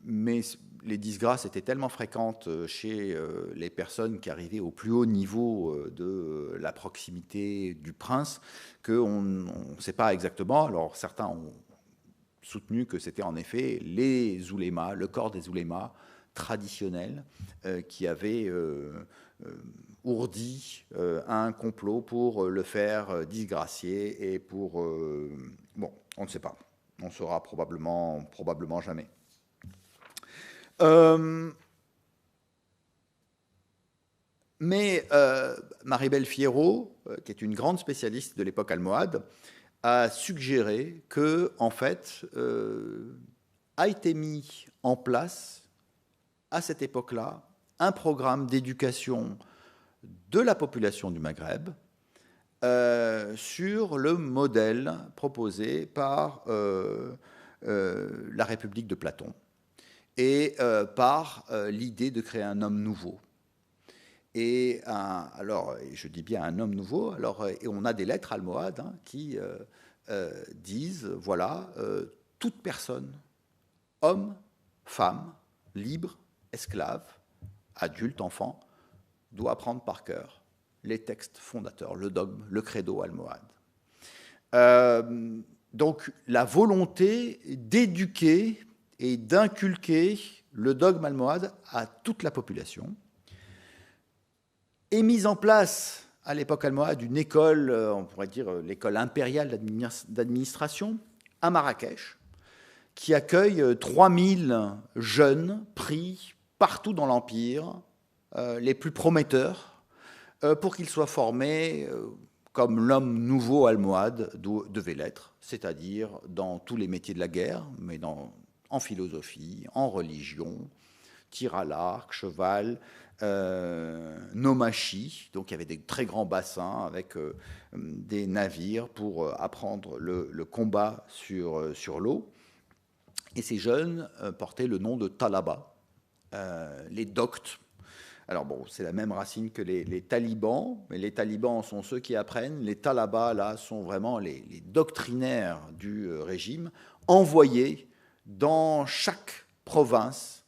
mais les disgrâces étaient tellement fréquentes chez les personnes qui arrivaient au plus haut niveau de la proximité du prince qu'on ne sait pas exactement. Alors certains ont soutenu que c'était en effet les oulémas, le corps des oulémas traditionnels qui avaient ourdi un complot pour le faire disgracier et pour... bon, on ne sait pas. On ne saura probablement jamais. Mais Maribel Fierro, qui est une grande spécialiste de l'époque almohade, a suggéré que, en fait, a été mis en place, à cette époque-là, un programme d'éducation de la population du Maghreb sur le modèle proposé par la République de Platon et par l'idée de créer un homme nouveau. Et alors, je dis bien un homme nouveau, alors, et on a des lettres almohades qui disent, voilà, toute personne, homme, femme, libre, esclave, adulte, enfant, doit apprendre par cœur les textes fondateurs, le dogme, le credo almohade. Donc la volonté d'éduquer et d'inculquer le dogme almohade à toute la population est mise en place à l'époque almohade une école, on pourrait dire l'école impériale d'administration à Marrakech, qui accueille 3000 jeunes pris partout dans l'Empire, les plus prometteurs, pour qu'ils soient formés comme l'homme nouveau almohade devait l'être, c'est-à-dire dans tous les métiers de la guerre, mais en philosophie, en religion, tir à l'arc, cheval, nomachie, donc il y avait des très grands bassins avec des navires pour apprendre le combat sur l'eau. Et ces jeunes portaient le nom de talaba, les doctes. Alors bon, c'est la même racine que les talibans, mais les talibans sont ceux qui apprennent. Les talabas, là, sont vraiment les doctrinaires du régime, envoyés dans chaque province,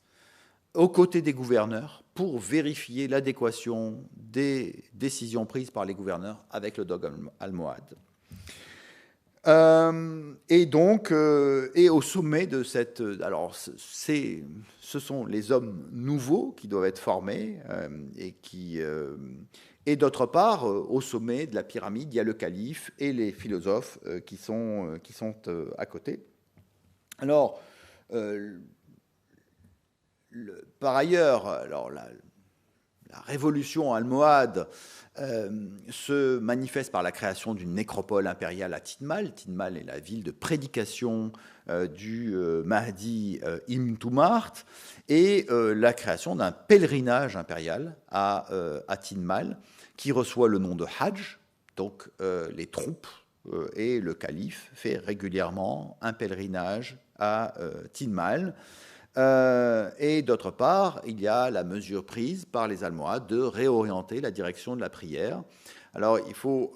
aux côtés des gouverneurs, pour vérifier l'adéquation des décisions prises par les gouverneurs avec le dogme almohade. Et donc, et au sommet de cette... Alors, ce sont les hommes nouveaux qui doivent être formés, et d'autre part, au sommet de la pyramide, il y a le calife et les philosophes qui sont à côté. Alors, par ailleurs, alors la révolution almohade se manifeste par la création d'une nécropole impériale à Tinmal. Tinmal est la ville de prédication du Mahdi Ibn Tumart, et la création d'un pèlerinage impérial à Tinmal qui reçoit le nom de Hajj. Donc les troupes et le calife fait régulièrement un pèlerinage à Tinmal. Et d'autre part, il y a la mesure prise par les Almohades de réorienter la direction de la prière. Alors, il faut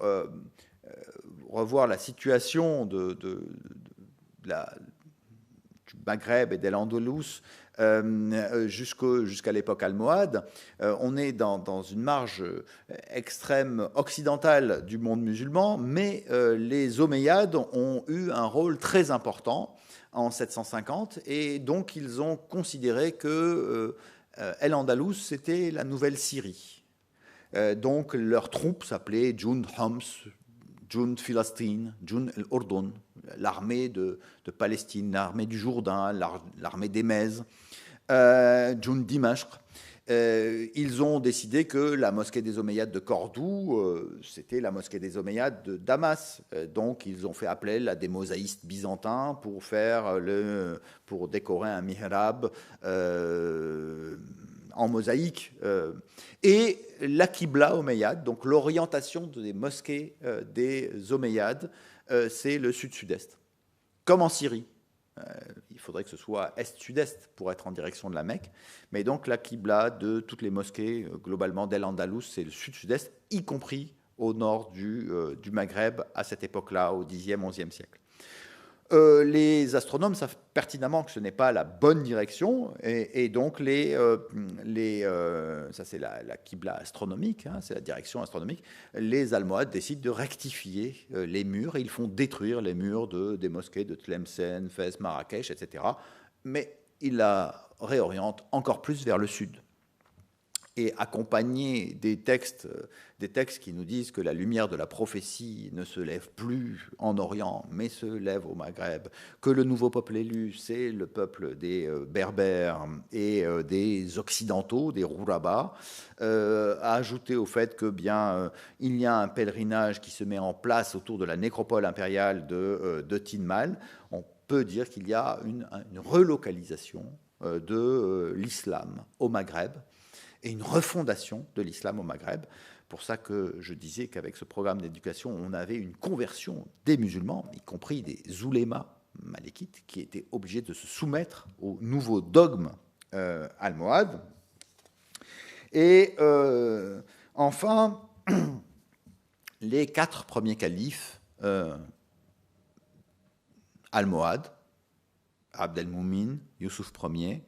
revoir la situation du Maghreb et d'Al-Andalus jusqu'à l'époque almohade. On est dans une marge extrême occidentale du monde musulman, mais les Omeyyades ont eu un rôle très important en 750, et donc ils ont considéré que El-Andalus, c'était la nouvelle Syrie. Donc leurs troupes s'appelaient Jund Homs, Jund Philistine, Jund el-Urdun, l'armée de Palestine, l'armée du Jourdain, l'armée d'Émez, Jund Dimashq. Ils ont décidé que la mosquée des Omeyyades de Cordoue, c'était la mosquée des Omeyyades de Damas. Donc, ils ont fait appel à des mosaïstes byzantins pour décorer un mihrab en mosaïque. Et la Qibla Omeyyade, donc l'orientation des mosquées des Omeyyades, c'est le sud-sud-est, comme en Syrie. Il faudrait que ce soit est-sud-est pour être en direction de la Mecque. Mais donc la Qibla de toutes les mosquées, globalement d'El-Andalus, c'est le sud-sud-est, y compris au nord du Maghreb à cette époque-là, au Xe, XIe siècle. Les astronomes savent pertinemment que ce n'est pas la bonne direction, et donc ça c'est la Qibla astronomique, c'est la direction astronomique. Les Almohades décident de rectifier les murs, et ils font détruire les murs des mosquées de Tlemcen, Fès, Marrakech, etc. Mais ils la réorientent encore plus vers le sud. et accompagné des textes qui nous disent que la lumière de la prophétie ne se lève plus en Orient, mais se lève au Maghreb, que le nouveau peuple élu, c'est le peuple des Berbères et des Occidentaux, des Rourabas, a ajouté au fait que il y a un pèlerinage qui se met en place autour de la nécropole impériale de Tinmal. On peut dire qu'il y a une relocalisation de l'islam au Maghreb, et une refondation de l'islam au Maghreb. Pour ça que je disais qu'avec ce programme d'éducation, on avait une conversion des musulmans, y compris des oulémas malékites, qui étaient obligés de se soumettre aux nouveaux dogmes almohades. Et enfin, les 4 premiers califes almohades, Abd el-Moumin, Youssouf Ier,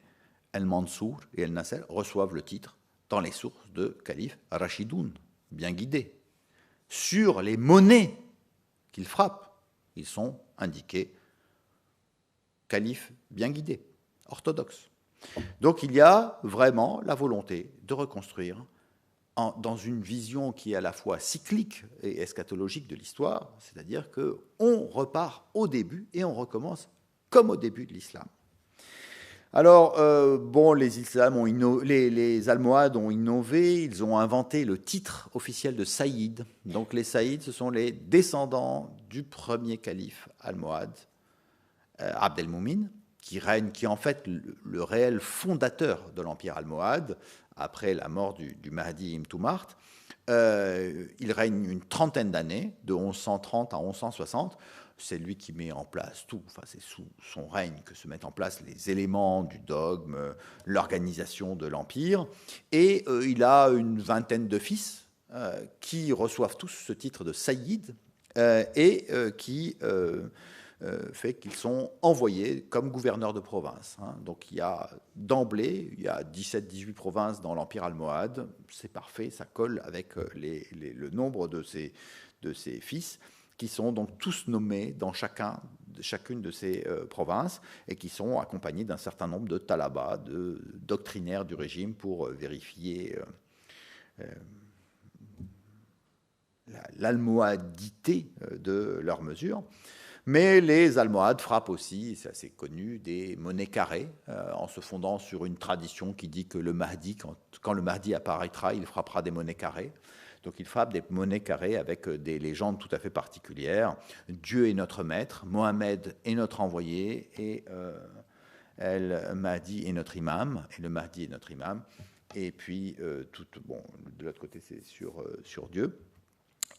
El-Mansour et El-Nasser, reçoivent le titre dans les sources de calife Rashidoun, bien guidés. Sur les monnaies qu'ils frappent, ils sont indiqués calife bien guidés, orthodoxes. Donc il y a vraiment la volonté de reconstruire dans une vision qui est à la fois cyclique et eschatologique de l'histoire, c'est-à-dire qu'on repart au début et on recommence comme au début de l'islam. Alors, les Almohades ont innové, ils ont inventé le titre officiel de Saïd. Donc les Saïds, ce sont les descendants du premier calife almohade, Abd el-Moumin, qui est en fait le réel fondateur de l'empire almohade, après la mort du Mahdi Ibn Toumart. Il règne une trentaine d'années, de 1130 à 1160. C'est lui qui met en place tout. Enfin, c'est sous son règne que se mettent en place les éléments du dogme, l'organisation de l'Empire. Et il a une vingtaine de fils qui reçoivent tous ce titre de Saïd qui fait qu'ils sont envoyés comme gouverneurs de province. Donc il y a d'emblée, il y a 17-18 provinces dans l'Empire almohade. C'est parfait, ça colle avec le nombre de ses fils, qui sont donc tous nommés dans chacune de ces provinces et qui sont accompagnés d'un certain nombre de talabas, de doctrinaires du régime pour vérifier l'almohadité de leurs mesures. Mais les Almohades frappent aussi, c'est assez connu, des monnaies carrées, en se fondant sur une tradition qui dit que le Mahdi, quand le Mahdi apparaîtra, il frappera des monnaies carrées. Donc il frappe des monnaies carrées avec des légendes tout à fait particulières. Dieu est notre maître, Mohammed est notre envoyé, et El Mahdi est notre imam, et le Mahdi est notre imam. Et puis, de l'autre côté, c'est sur Dieu.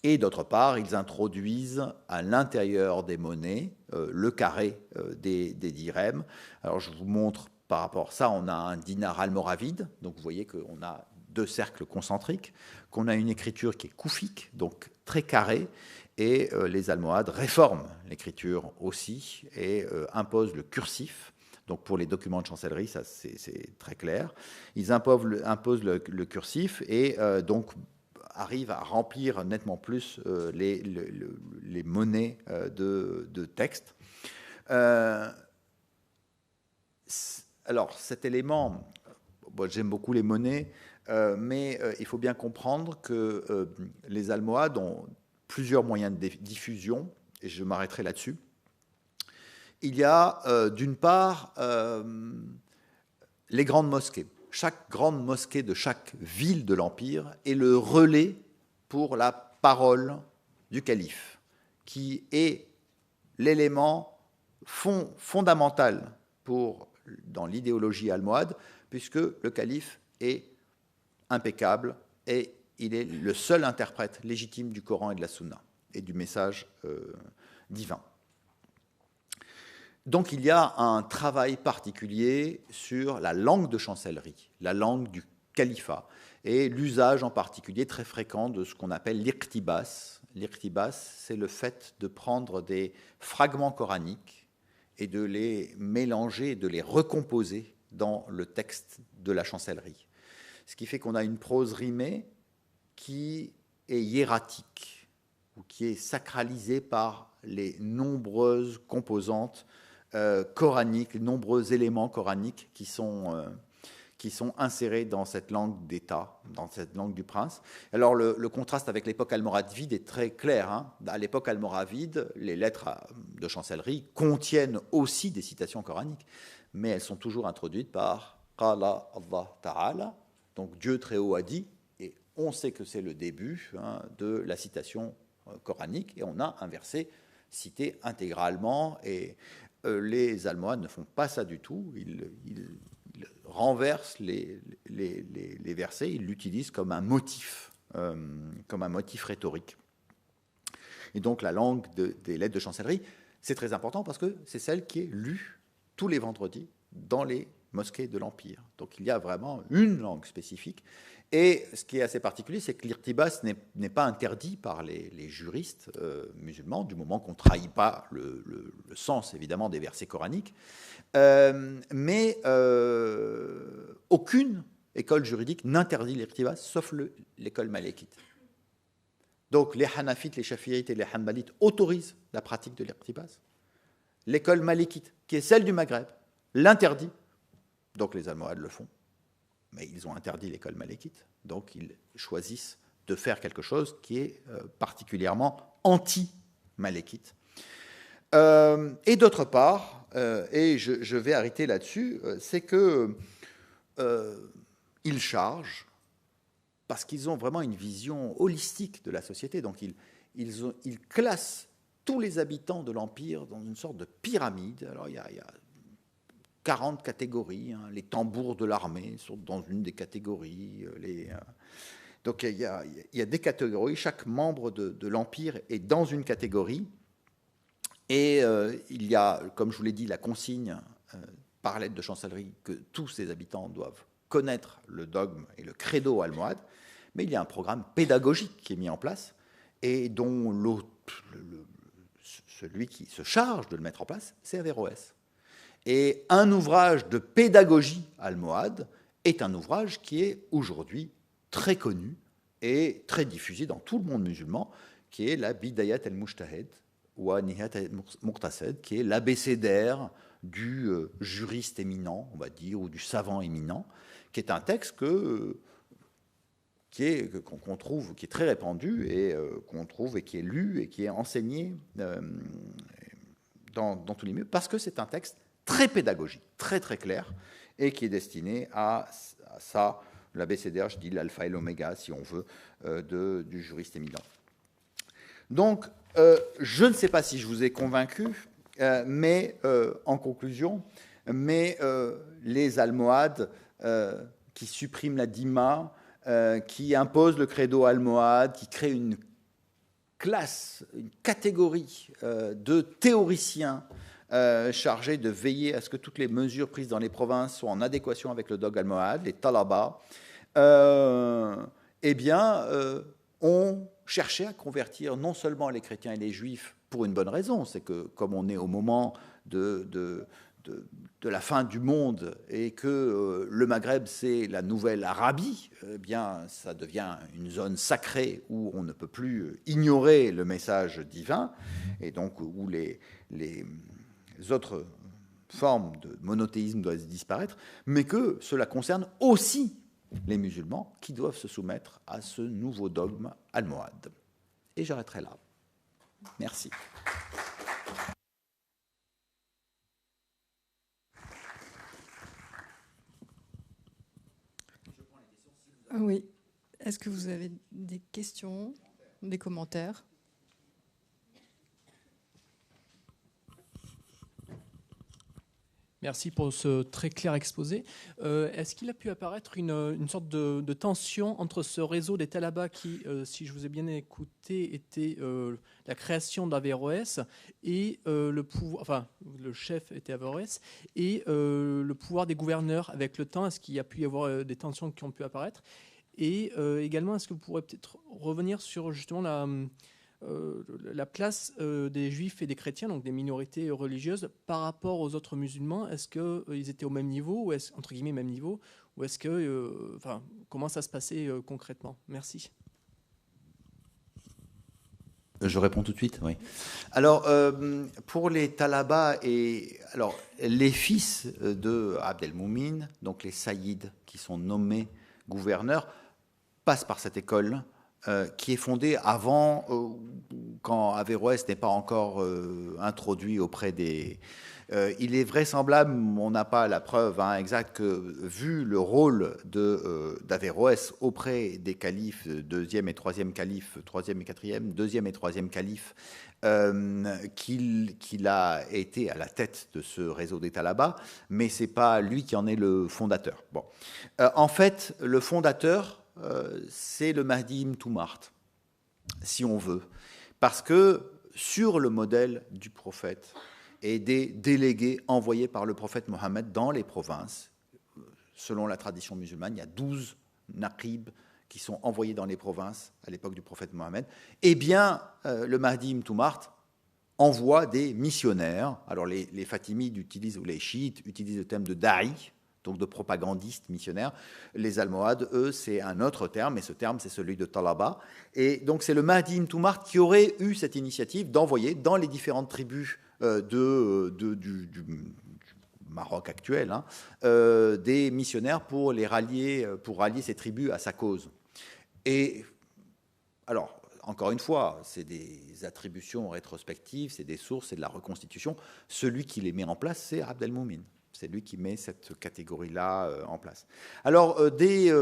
Et d'autre part, ils introduisent à l'intérieur des monnaies le carré des dirhams. Alors je vous montre par rapport à ça, on a un dinar almoravide, donc vous voyez qu'on a 2 cercles concentriques, qu'on a une écriture qui est koufique, donc très carrée, et les Almohades réforment l'écriture aussi et imposent le cursif. Donc pour les documents de chancellerie, ça c'est très clair. Ils imposent le cursif et donc arrivent à remplir nettement plus les monnaies de texte. Alors cet élément, j'aime beaucoup les monnaies, mais il faut bien comprendre que les Almohades ont plusieurs moyens de diffusion, et je m'arrêterai là-dessus. Il y a d'une part les grandes mosquées. Chaque grande mosquée de chaque ville de l'Empire est le relais pour la parole du calife, qui est l'élément fondamental dans l'idéologie almohade, puisque le calife est impeccable et il est le seul interprète légitime du Coran et de la Sunna et du message divin. Donc il y a un travail particulier sur la langue de chancellerie, la langue du califat, et l'usage en particulier très fréquent de ce qu'on appelle l'iqtibas. L'iqtibas, c'est le fait de prendre des fragments coraniques et de les mélanger, de les recomposer dans le texte de la chancellerie. Ce qui fait qu'on a une prose rimée qui est hiératique, ou qui est sacralisée par les nombreuses composantes coraniques, les nombreux éléments coraniques qui sont qui sont insérés dans cette langue d'État, dans cette langue du prince. Alors le contraste avec l'époque almoravide est très clair. Hein. À l'époque almoravide, les lettres de chancellerie contiennent aussi des citations coraniques, mais elles sont toujours introduites par « Qala Allah Ta'ala », donc Dieu très haut a dit, et on sait que c'est le début de la citation coranique, et on a un verset cité intégralement, et les Almohades ne font pas ça du tout, ils renversent les versets, ils l'utilisent comme un motif rhétorique. Et donc la langue des lettres de chancellerie, c'est très important parce que c'est celle qui est lue tous les vendredis dans les mosquées de l'Empire. Donc il y a vraiment une langue spécifique. Et ce qui est assez particulier, c'est que l'irtibas n'est pas interdit par les juristes musulmans, du moment qu'on ne trahit pas le sens, évidemment, des versets coraniques. Mais aucune école juridique n'interdit l'irtibas, sauf l'école malékite. Donc les Hanafites, les Shafi'ites et les Hanbalites autorisent la pratique de l'irtibas. L'école malékite, qui est celle du Maghreb, l'interdit. Donc les Almohades le font. Mais ils ont interdit l'école malékite, donc ils choisissent de faire quelque chose qui est particulièrement anti-malékite. Et d'autre part, et je vais arrêter là-dessus, c'est qu'ils chargent, parce qu'ils ont vraiment une vision holistique de la société, donc ils classent tous les habitants de l'Empire dans une sorte de pyramide. Alors il y a 40 catégories. Hein. Les tambours de l'armée sont dans une des catégories. Donc il y a des catégories. Chaque membre de l'Empire est dans une catégorie. Et il y a, comme je vous l'ai dit, la consigne par lettre de chancellerie que tous ces habitants doivent connaître le dogme et le credo almohade. Mais il y a un programme pédagogique qui est mis en place et dont celui qui se charge de le mettre en place, c'est Averroès. Et un ouvrage de pédagogie almohade est un ouvrage qui est aujourd'hui très connu et très diffusé dans tout le monde musulman, qui est la Bidayat al-Mujtahid ou Nihayat al-Muqtasid, qui est l'abécédaire du juriste éminent, on va dire, ou du savant éminent, qui est un texte qu'on trouve, qui est très répandu et qu'on trouve et qui est lu et qui est enseigné dans tous les milieux, parce que c'est un texte très pédagogique, très très clair, et qui est destiné à ça, l'abécédaire, je dis l'alpha et l'oméga, si on veut, du juriste éminent. Donc, je ne sais pas si je vous ai convaincu, mais en conclusion, les Almohades qui suppriment la dima, qui imposent le credo almohade, qui créent une classe, une catégorie de théoriciens chargés de veiller à ce que toutes les mesures prises dans les provinces soient en adéquation avec le dogme almohade, les talabas, ont cherché à convertir non seulement les chrétiens et les juifs pour une bonne raison, c'est que comme on est au moment de la fin du monde et que le Maghreb c'est la nouvelle Arabie, eh bien ça devient une zone sacrée où on ne peut plus ignorer le message divin et donc où les autres formes de monothéisme doivent disparaître, mais que cela concerne aussi les musulmans qui doivent se soumettre à ce nouveau dogme almohade. Et j'arrêterai là. Merci. Oui. Est-ce que vous avez des questions, des commentaires ? Merci pour ce très clair exposé. Est-ce qu'il a pu apparaître une sorte de tension entre ce réseau des talabas qui, si je vous ai bien écouté, était la création d'Averroès et le pouvoir, enfin le chef était Averroès et le pouvoir des gouverneurs avec le temps? Est-ce qu'il y a pu y avoir des tensions qui ont pu apparaître? Et également, est-ce que vous pourrez peut-être revenir sur justement la place des juifs et des chrétiens, donc des minorités religieuses, par rapport aux autres musulmans? Est-ce qu'ils étaient au même niveau, ou est-ce, entre guillemets, même niveau, ou est-ce que, comment ça se passait concrètement? Merci. Je réponds tout de suite, oui. Alors, pour les talabas, les fils de Abdelmoumin, donc les saïds qui sont nommés gouverneurs, passent par cette école qui est fondée avant, quand Averroès n'est pas encore introduit auprès des... il est vraisemblable, on n'a pas la preuve exacte, que vu le rôle d'Averroès auprès des califes, deuxième et troisième calife, troisième et quatrième, deuxième et troisième calife, qu'il a été à la tête de ce réseau des talabas, mais ce n'est pas lui qui en est le fondateur. Bon. En fait, le fondateur, c'est le Mahdi ibn Toumart, si on veut, parce que sur le modèle du prophète et des délégués envoyés par le prophète Mohammed dans les provinces, selon la tradition musulmane, il y a 12 naqib qui sont envoyés dans les provinces à l'époque du prophète Mohammed, eh bien, le Mahdi ibn Toumart envoie des missionnaires. Alors, les Fatimides utilisent, ou les chiites utilisent le terme de da'i, donc de propagandistes missionnaires. Les Almohades, eux, c'est un autre terme, et ce terme, c'est celui de talaba. Et donc, c'est le Mahdi ibn Toumart qui aurait eu cette initiative d'envoyer dans les différentes tribus du Maroc actuel, des missionnaires pour rallier ces tribus à sa cause. Et alors, encore une fois, c'est des attributions rétrospectives, c'est des sources, c'est de la reconstitution. Celui qui les met en place, c'est Abdelmoumin. C'est lui qui met cette catégorie-là en place. Alors, des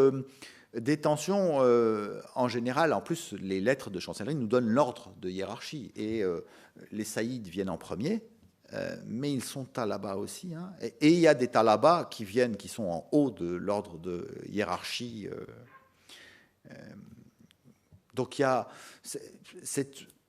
tensions, en général, en plus, les lettres de chancellerie nous donnent l'ordre de hiérarchie. Et les saïds viennent en premier, mais ils sont talabas aussi. Et il y a des talabas qui sont en haut de l'ordre de hiérarchie. Donc,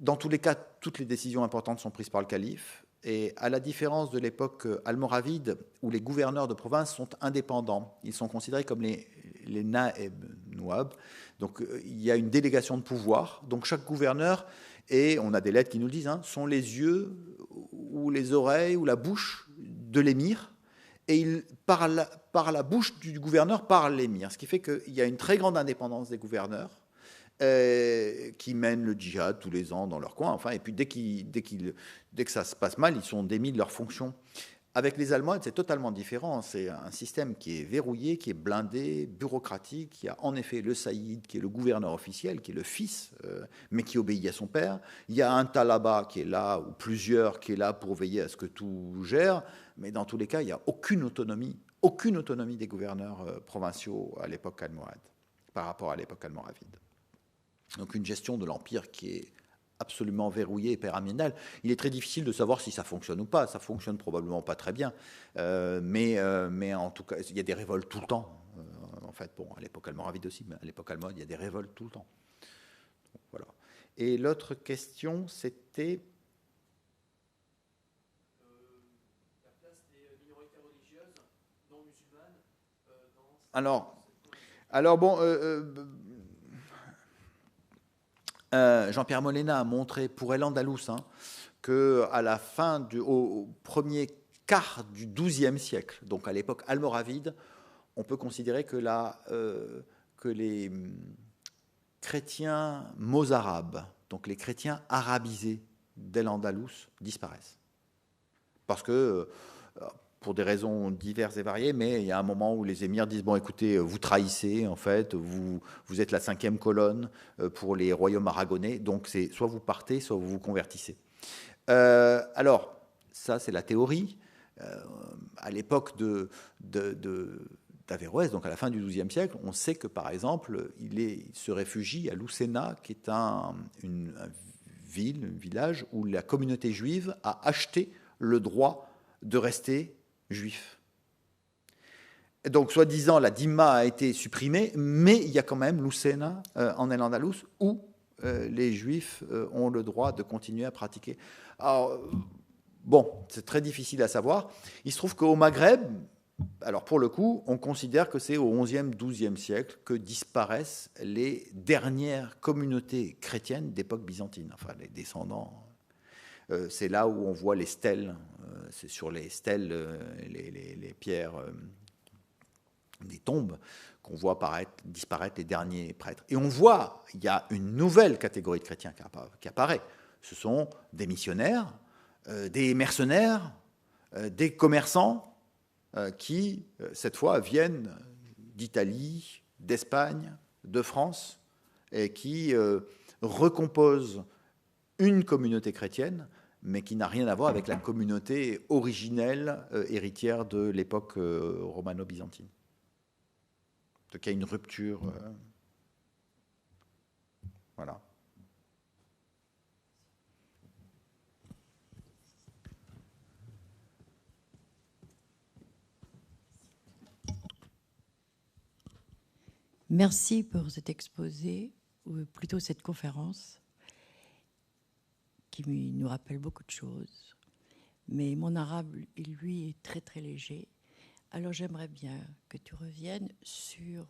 dans tous les cas, toutes les décisions importantes sont prises par le calife. Et à la différence de l'époque almoravide, où les gouverneurs de province sont indépendants, ils sont considérés comme les naeb nouab. Donc il y a une délégation de pouvoir. Donc chaque gouverneur, et on a des lettres qui nous le disent, sont les yeux ou les oreilles ou la bouche de l'émir. Et par la bouche du gouverneur parle l'émir. Ce qui fait qu'il y a une très grande indépendance des gouverneurs. Qui mènent le djihad tous les ans dans leur coin, et puis dès que ça se passe mal, ils sont démis de leurs fonctions. Avec les Almohades, c'est totalement différent. C'est un système qui est verrouillé, qui est blindé, bureaucratique. Il y a en effet le saïd, qui est le gouverneur officiel, qui est le fils, mais qui obéit à son père. Il y a un talaba qui est là, ou plusieurs, qui est là pour veiller à ce que tout gère. Mais dans tous les cas, il n'y a aucune autonomie des gouverneurs provinciaux à l'époque almohade, par rapport à l'époque almoravide. Donc une gestion de l'Empire qui est absolument verrouillée et pyramidale. Il est très difficile de savoir si ça fonctionne ou pas. Ça fonctionne probablement pas très bien. Mais en tout cas, il y a des révoltes tout le temps. En fait, bon, à l'époque almoravide aussi, mais à l'époque almohade, il y a des révoltes tout le temps. Donc, voilà. Et l'autre question, c'était... La place des minorités religieuses non musulmanes Alors bon... Jean-Pierre Molena a montré pour El Andalus qu'à la fin au premier quart du XIIe siècle, donc à l'époque almoravide, on peut considérer que les chrétiens mozarabes, donc les chrétiens arabisés d'El Andalus, disparaissent. Parce que, pour des raisons diverses et variées, mais il y a un moment où les émirs disent, bon écoutez, vous trahissez, en fait, vous êtes la 5e colonne pour les royaumes aragonais, donc c'est soit vous partez, soit vous vous convertissez. Alors, ça c'est la théorie. À l'époque d'Averroès, donc à la fin du XIIe siècle, on sait que par exemple, il se réfugie à Lucena, qui est une ville, un village où la communauté juive a acheté le droit de rester juif. Donc, soi-disant, la Dima a été supprimée, mais il y a quand même Lucena en El Andalus où les juifs ont le droit de continuer à pratiquer. Alors, bon, c'est très difficile à savoir. Il se trouve qu'au Maghreb, alors pour le coup, on considère que c'est au XIe, XIIe siècle que disparaissent les dernières communautés chrétiennes d'époque byzantine, enfin les descendants. C'est là où on voit les stèles, c'est sur les stèles, les pierres des tombes qu'on voit disparaître les derniers prêtres. Et on voit, il y a une nouvelle catégorie de chrétiens qui apparaît. Ce sont des missionnaires, des mercenaires, des commerçants qui, cette fois, viennent d'Italie, d'Espagne, de France, et qui recomposent une communauté chrétienne, mais qui n'a rien à voir avec la communauté originelle héritière de l'époque romano-byzantine. Donc il y a une rupture. Voilà. Merci pour cet exposé, ou plutôt cette conférence, qui nous rappelle beaucoup de choses. Mais mon arabe, lui, est très très léger. Alors j'aimerais bien que tu reviennes sur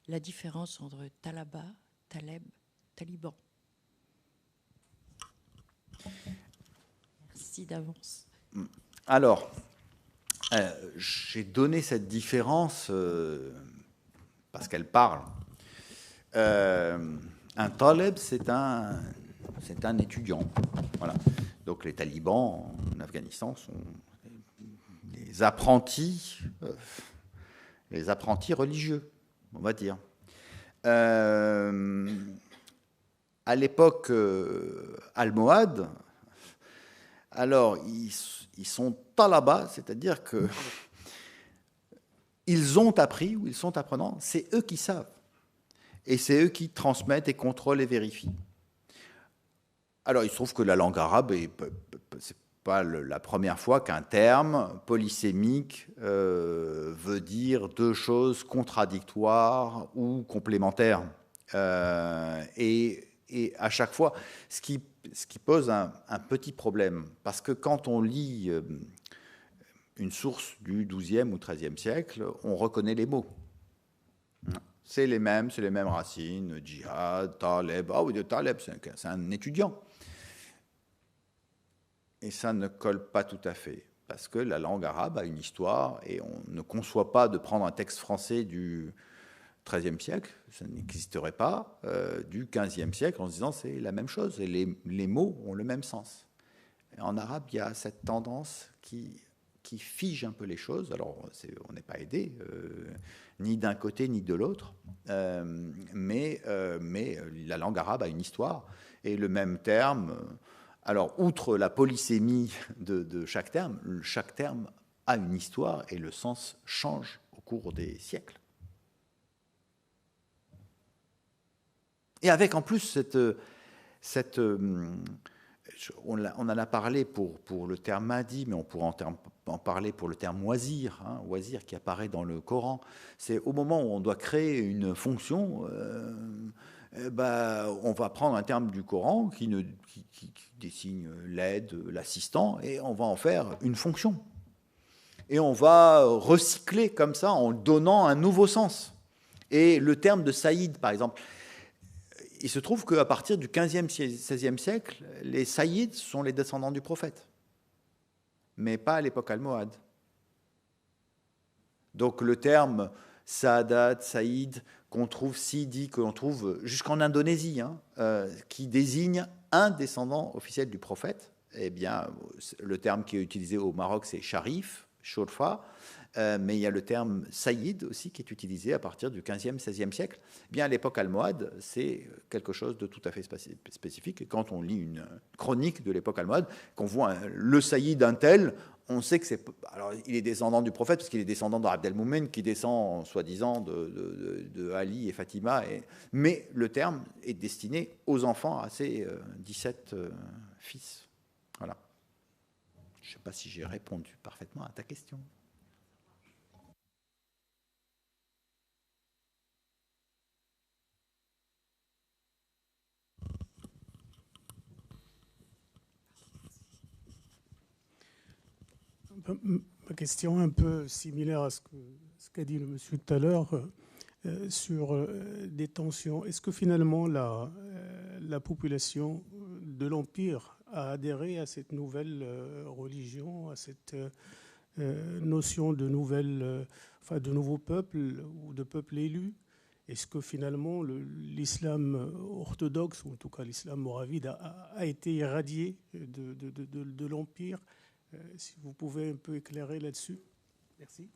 la différence entre Talaba, Taleb, Taliban. Merci d'avance. Alors, j'ai donné cette différence parce qu'elle parle. Un taleb, c'est un étudiant. Voilà. Donc les talibans en Afghanistan sont les apprentis religieux, on va dire. À l'époque almohade, alors ils sont talaba, c'est-à-dire que ils ont appris ou ils sont apprenants, c'est eux qui savent. Et c'est eux qui transmettent et contrôlent et vérifient. Alors, il se trouve que la langue arabe, c'est pas la première fois qu'un terme polysémique veut dire deux choses contradictoires ou complémentaires. Et à chaque fois, ce qui pose un petit problème, parce que quand on lit une source du XIIe ou XIIIe siècle, on reconnaît les mots. C'est les mêmes racines, djihad, taleb. Ah oui, taleb, c'est un étudiant. Et ça ne colle pas tout à fait, parce que la langue arabe a une histoire, et on ne conçoit pas de prendre un texte français du XIIIe siècle, ça n'existerait pas, du XVe siècle, en se disant c'est la même chose, et les mots ont le même sens. Et en arabe, il y a cette tendance qui fige un peu les choses. Alors, on n'est pas aidé, ni d'un côté ni de l'autre, mais la langue arabe a une histoire, et le même terme... Alors, outre la polysémie de chaque terme a une histoire, et le sens change au cours des siècles. Et avec en plus on en a parlé pour le terme Mahdi, mais on pourra en parler pour le terme wazir, wazir qui apparaît dans le Coran. C'est au moment où on doit créer une fonction, on va prendre un terme du Coran qui désigne l'aide, l'assistant, et on va en faire une fonction. Et on va recycler comme ça en donnant un nouveau sens. Et le terme de saïd, par exemple, il se trouve qu'à partir du XVe, XVIe siècle, les saïds sont les descendants du prophète, mais pas à l'époque almohade. Donc le terme Saadat, Saïd, qu'on trouve Sidi, que l'on trouve jusqu'en Indonésie, qui désigne un descendant officiel du prophète, eh bien, le terme qui est utilisé au Maroc, c'est Sharif, Shorfa, mais il y a le terme Saïd aussi qui est utilisé à partir du XVe, XVIe siècle. Eh bien, à l'époque almohade, c'est quelque chose de tout à fait spécifique. Et quand on lit une chronique de l'époque almohade, qu'on voit le Saïd d'un tel, on sait que c'est... Alors, il est descendant du prophète, parce qu'il est descendant d'Abd el-Moumen, qui descend, soi-disant, de Ali et Fatima. Mais le terme est destiné aux enfants, à ces 17 fils. Voilà. Je ne sais pas si j'ai répondu parfaitement à ta question. Ma question est un peu similaire à ce qu'a dit le monsieur tout à l'heure sur des tensions. Est-ce que finalement la population de l'Empire a adhéré à cette nouvelle religion, à cette notion de de nouveaux peuples ou de peuples élus. Est-ce que finalement l'islam orthodoxe, ou en tout cas l'islam moravide, a été irradié de l'Empire? Si vous pouvez un peu éclairer là-dessus. Merci.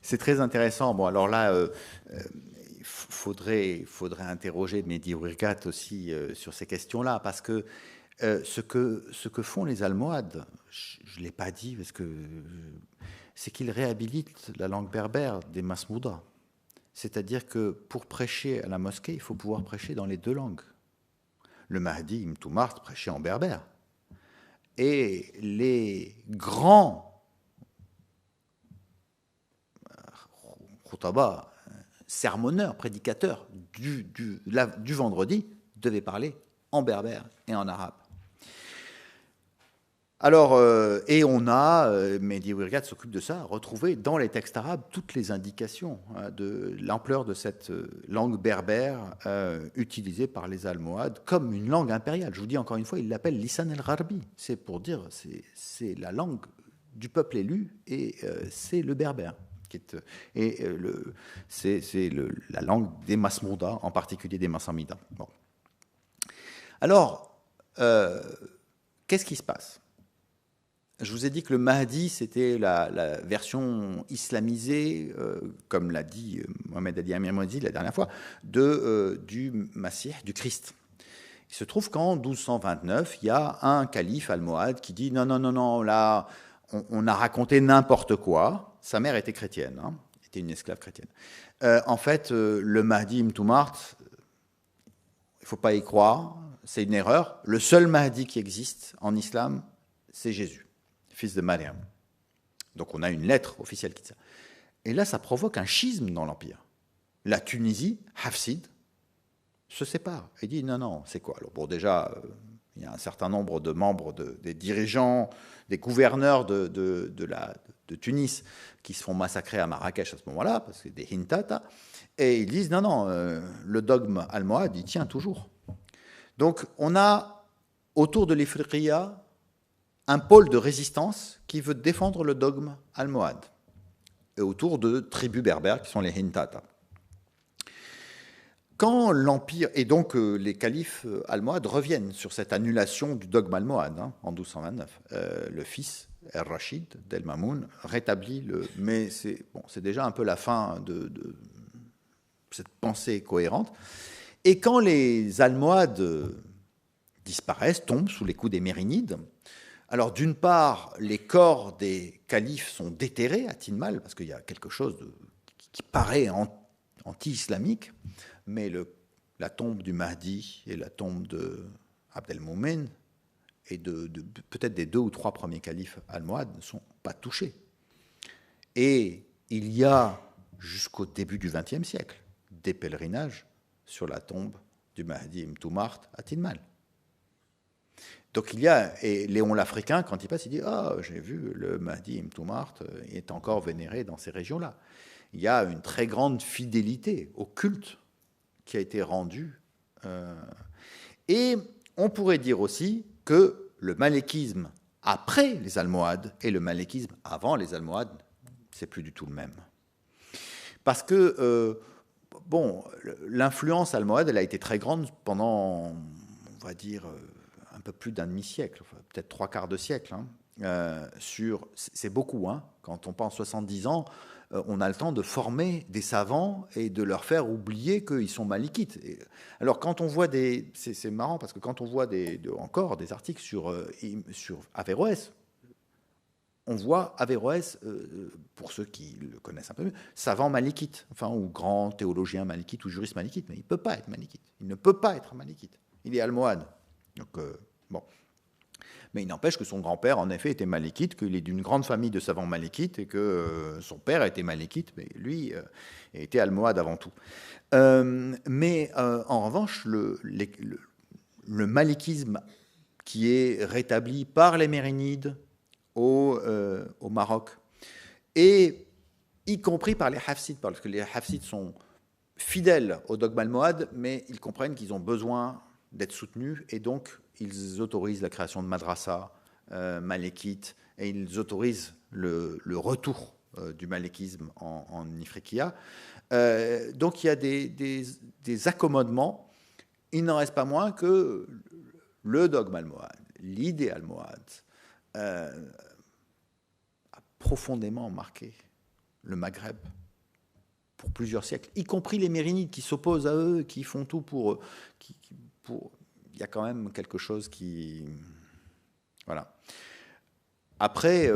C'est très intéressant. Bon, alors là, il faudrait interroger Mehdi Ouirgat aussi sur ces questions-là, parce que ce que font les Almohades, je ne l'ai pas dit, parce que c'est qu'ils réhabilitent la langue berbère des Masmouda. C'est-à-dire que pour prêcher à la mosquée, il faut pouvoir prêcher dans les deux langues. Le Mahdi Ibn Toumart prêchait en berbère. Et les grands khutaba, sermonneurs, prédicateurs du vendredi devaient parler en berbère et en arabe. Alors, et on a, Mehdi Ouirgat s'occupe de ça, retrouvé dans les textes arabes toutes les indications de l'ampleur de cette langue berbère utilisée par les Almohades comme une langue impériale. Je vous dis encore une fois, ils l'appellent Lisan el-Gharbi. C'est pour dire, c'est la langue du peuple élu et c'est le berbère. C'est la langue des Masmouda, en particulier des Massamida. Bon. Alors, qu'est-ce qui se passe ? Je vous ai dit que le Mahdi, c'était la version islamisée, comme l'a dit Mohamed Ali Amir Mouazi la dernière fois, du Masih, du Christ. Il se trouve qu'en 1229, il y a un calife almohade qui dit non, là, on a raconté n'importe quoi. Sa mère était chrétienne, était une esclave chrétienne. En fait, le Mahdi Ibn Toumart, il ne faut pas y croire, c'est une erreur. Le seul Mahdi qui existe en islam, c'est Jésus, fils de Mariam. Donc on a une lettre officielle qui dit ça. Et là, ça provoque un schisme dans l'Empire. La Tunisie, Hafsid, se sépare et dit non, c'est quoi? Alors bon, déjà, il y a un certain nombre de membres, des dirigeants, des gouverneurs de Tunis qui se font massacrer à Marrakech à ce moment-là, parce que des hintata, et ils disent non, le dogme almohade, il tient toujours. Donc on a autour de l'Ifriqiya un pôle de résistance qui veut défendre le dogme almohade, et autour de tribus berbères qui sont les hintata. Quand l'Empire, et donc les califes almohades reviennent sur cette annulation du dogme almohade en 1229, le fils El-Rachid d'El-Mamoun rétablit mais c'est déjà un peu la fin de cette pensée cohérente. Et quand les Almohades disparaissent, tombent sous les coups des Mérinides, alors d'une part, les corps des califes sont déterrés à Tinmal, parce qu'il y a quelque chose qui paraît anti-islamique, mais la tombe du Mahdi et la tombe de Abdelmoumen et peut-être des 2 ou 3 premiers califes almohades ne sont pas touchés. Et il y a, jusqu'au début du XXe siècle, des pèlerinages sur la tombe du Mahdi Ibn Toumart à Tinmal. Donc il y a, et Léon l'Africain, quand il passe, il dit « Ah, j'ai vu le Mahdi Ibn Toumart, il est encore vénéré dans ces régions-là. » Il y a une très grande fidélité au culte qui a été rendu. Et on pourrait dire aussi que le malékisme après les Almohades et le malékisme avant les Almohades, c'est plus du tout le même. Parce que, l'influence almohade, elle a été très grande pendant, on va dire, un peu plus d'un demi-siècle, peut-être 3/4 de siècle. C'est beaucoup, quand on pense 70 ans, on a le temps de former des savants et de leur faire oublier qu'ils sont malikites. Alors quand on voit c'est marrant parce que quand on voit encore des articles sur Averroès, on voit Averroès, pour ceux qui le connaissent un peu mieux, savant malikite, ou grand théologien malikite ou juriste malikite, mais il ne peut pas être malikite. Il ne peut pas être malikite. Il est almohade. Donc, Mais il n'empêche que son grand-père, en effet, était malikite, qu'il est d'une grande famille de savants malikites et que son père était malikite, mais lui était almohade avant tout. Mais en revanche, le malikisme qui est rétabli par les Mérinides au Maroc, et y compris par les Hafsides, parce que les Hafsides sont fidèles au dogme almohade, mais ils comprennent qu'ils ont besoin d'être soutenus, et donc ils autorisent la création de madrasa malékite, et ils autorisent le retour du malékisme en Ifriqiya. Donc il y a des accommodements. Il n'en reste pas moins que le dogme almohade, l'idée almohade, a profondément marqué le Maghreb pour plusieurs siècles, y compris les Mérinides qui s'opposent à eux, qui font tout pour... Il y a quand même quelque chose qui... Voilà. Après,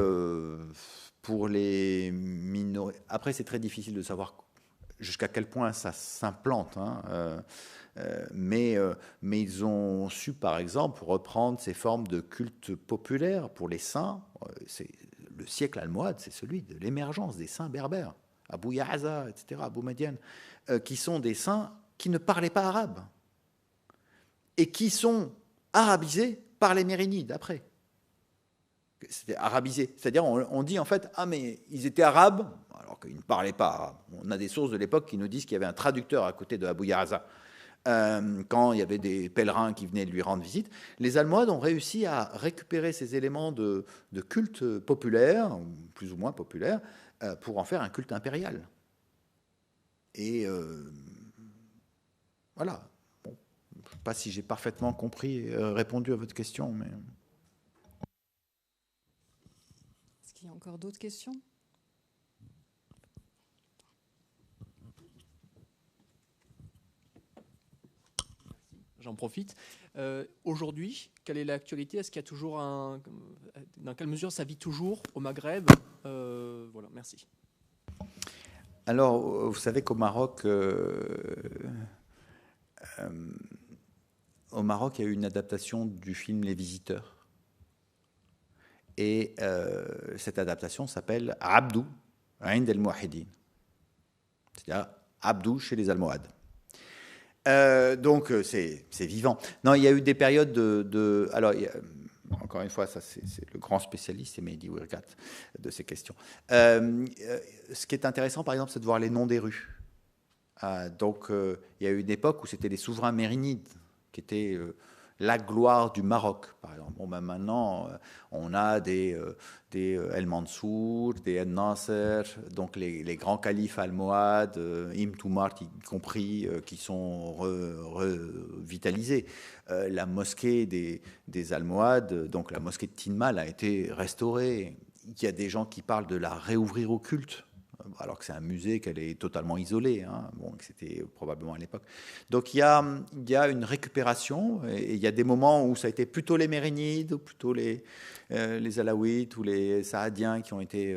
pour les minorités... Après, c'est très difficile de savoir jusqu'à quel point ça s'implante, hein. Mais ils ont su, par exemple, reprendre ces formes de culte populaire pour les saints. Le siècle almohade, c'est celui de l'émergence des saints berbères, Abou Ya'za, etc., Abou Madian, qui sont des saints qui ne parlaient pas arabe et qui sont arabisés par les Mérinides après. C'était arabisé, c'est-à-dire on dit en fait, ah mais ils étaient arabes, alors qu'ils ne parlaient pas arabe. On a des sources de l'époque qui nous disent qu'il y avait un traducteur à côté de Abou Ya'za. Quand il y avait des pèlerins qui venaient lui rendre visite, les Almohades ont réussi à récupérer ces éléments de culte populaire, plus ou moins populaire, pour en faire un culte impérial. Et voilà. Bon, je ne sais pas si j'ai parfaitement compris et répondu à votre question, mais... Est-ce qu'il y a encore d'autres questions ? J'en profite. Aujourd'hui, quelle est l'actualité ? Est-ce qu'il y a toujours dans quelle mesure ça vit toujours au Maghreb ? Voilà, merci. Alors, vous savez qu'au Maroc, il y a eu une adaptation du film Les Visiteurs. Et cette adaptation s'appelle Abdou, Ind el-Mouahidine. C'est-à-dire Abdou chez les Almohades. Donc c'est vivant. Non, il y a eu des périodes alors, encore une fois, ça c'est le grand spécialiste, c'est Mehdi Ouirgat, de ces questions. Ce qui est intéressant, par exemple, c'est de voir les noms des rues. Donc il y a eu une époque où c'était les souverains mérinides qui étaient la gloire du Maroc, par exemple. Bon, ben maintenant, on a des El Mansour, des El Nasser, donc les grands califes almohades, Ibn Toumar y compris, qui sont revitalisés. La mosquée des Almohades, donc la mosquée de Tinmal, a été restaurée. Il y a des gens qui parlent de la réouvrir au culte, alors que c'est un musée, qu'elle est totalement isolée, hein. Bon, c'était probablement à l'époque. Donc il y a une récupération, et il y a des moments où ça a été plutôt les Mérinides, ou plutôt les Alaouites, ou les Saadiens qui ont été...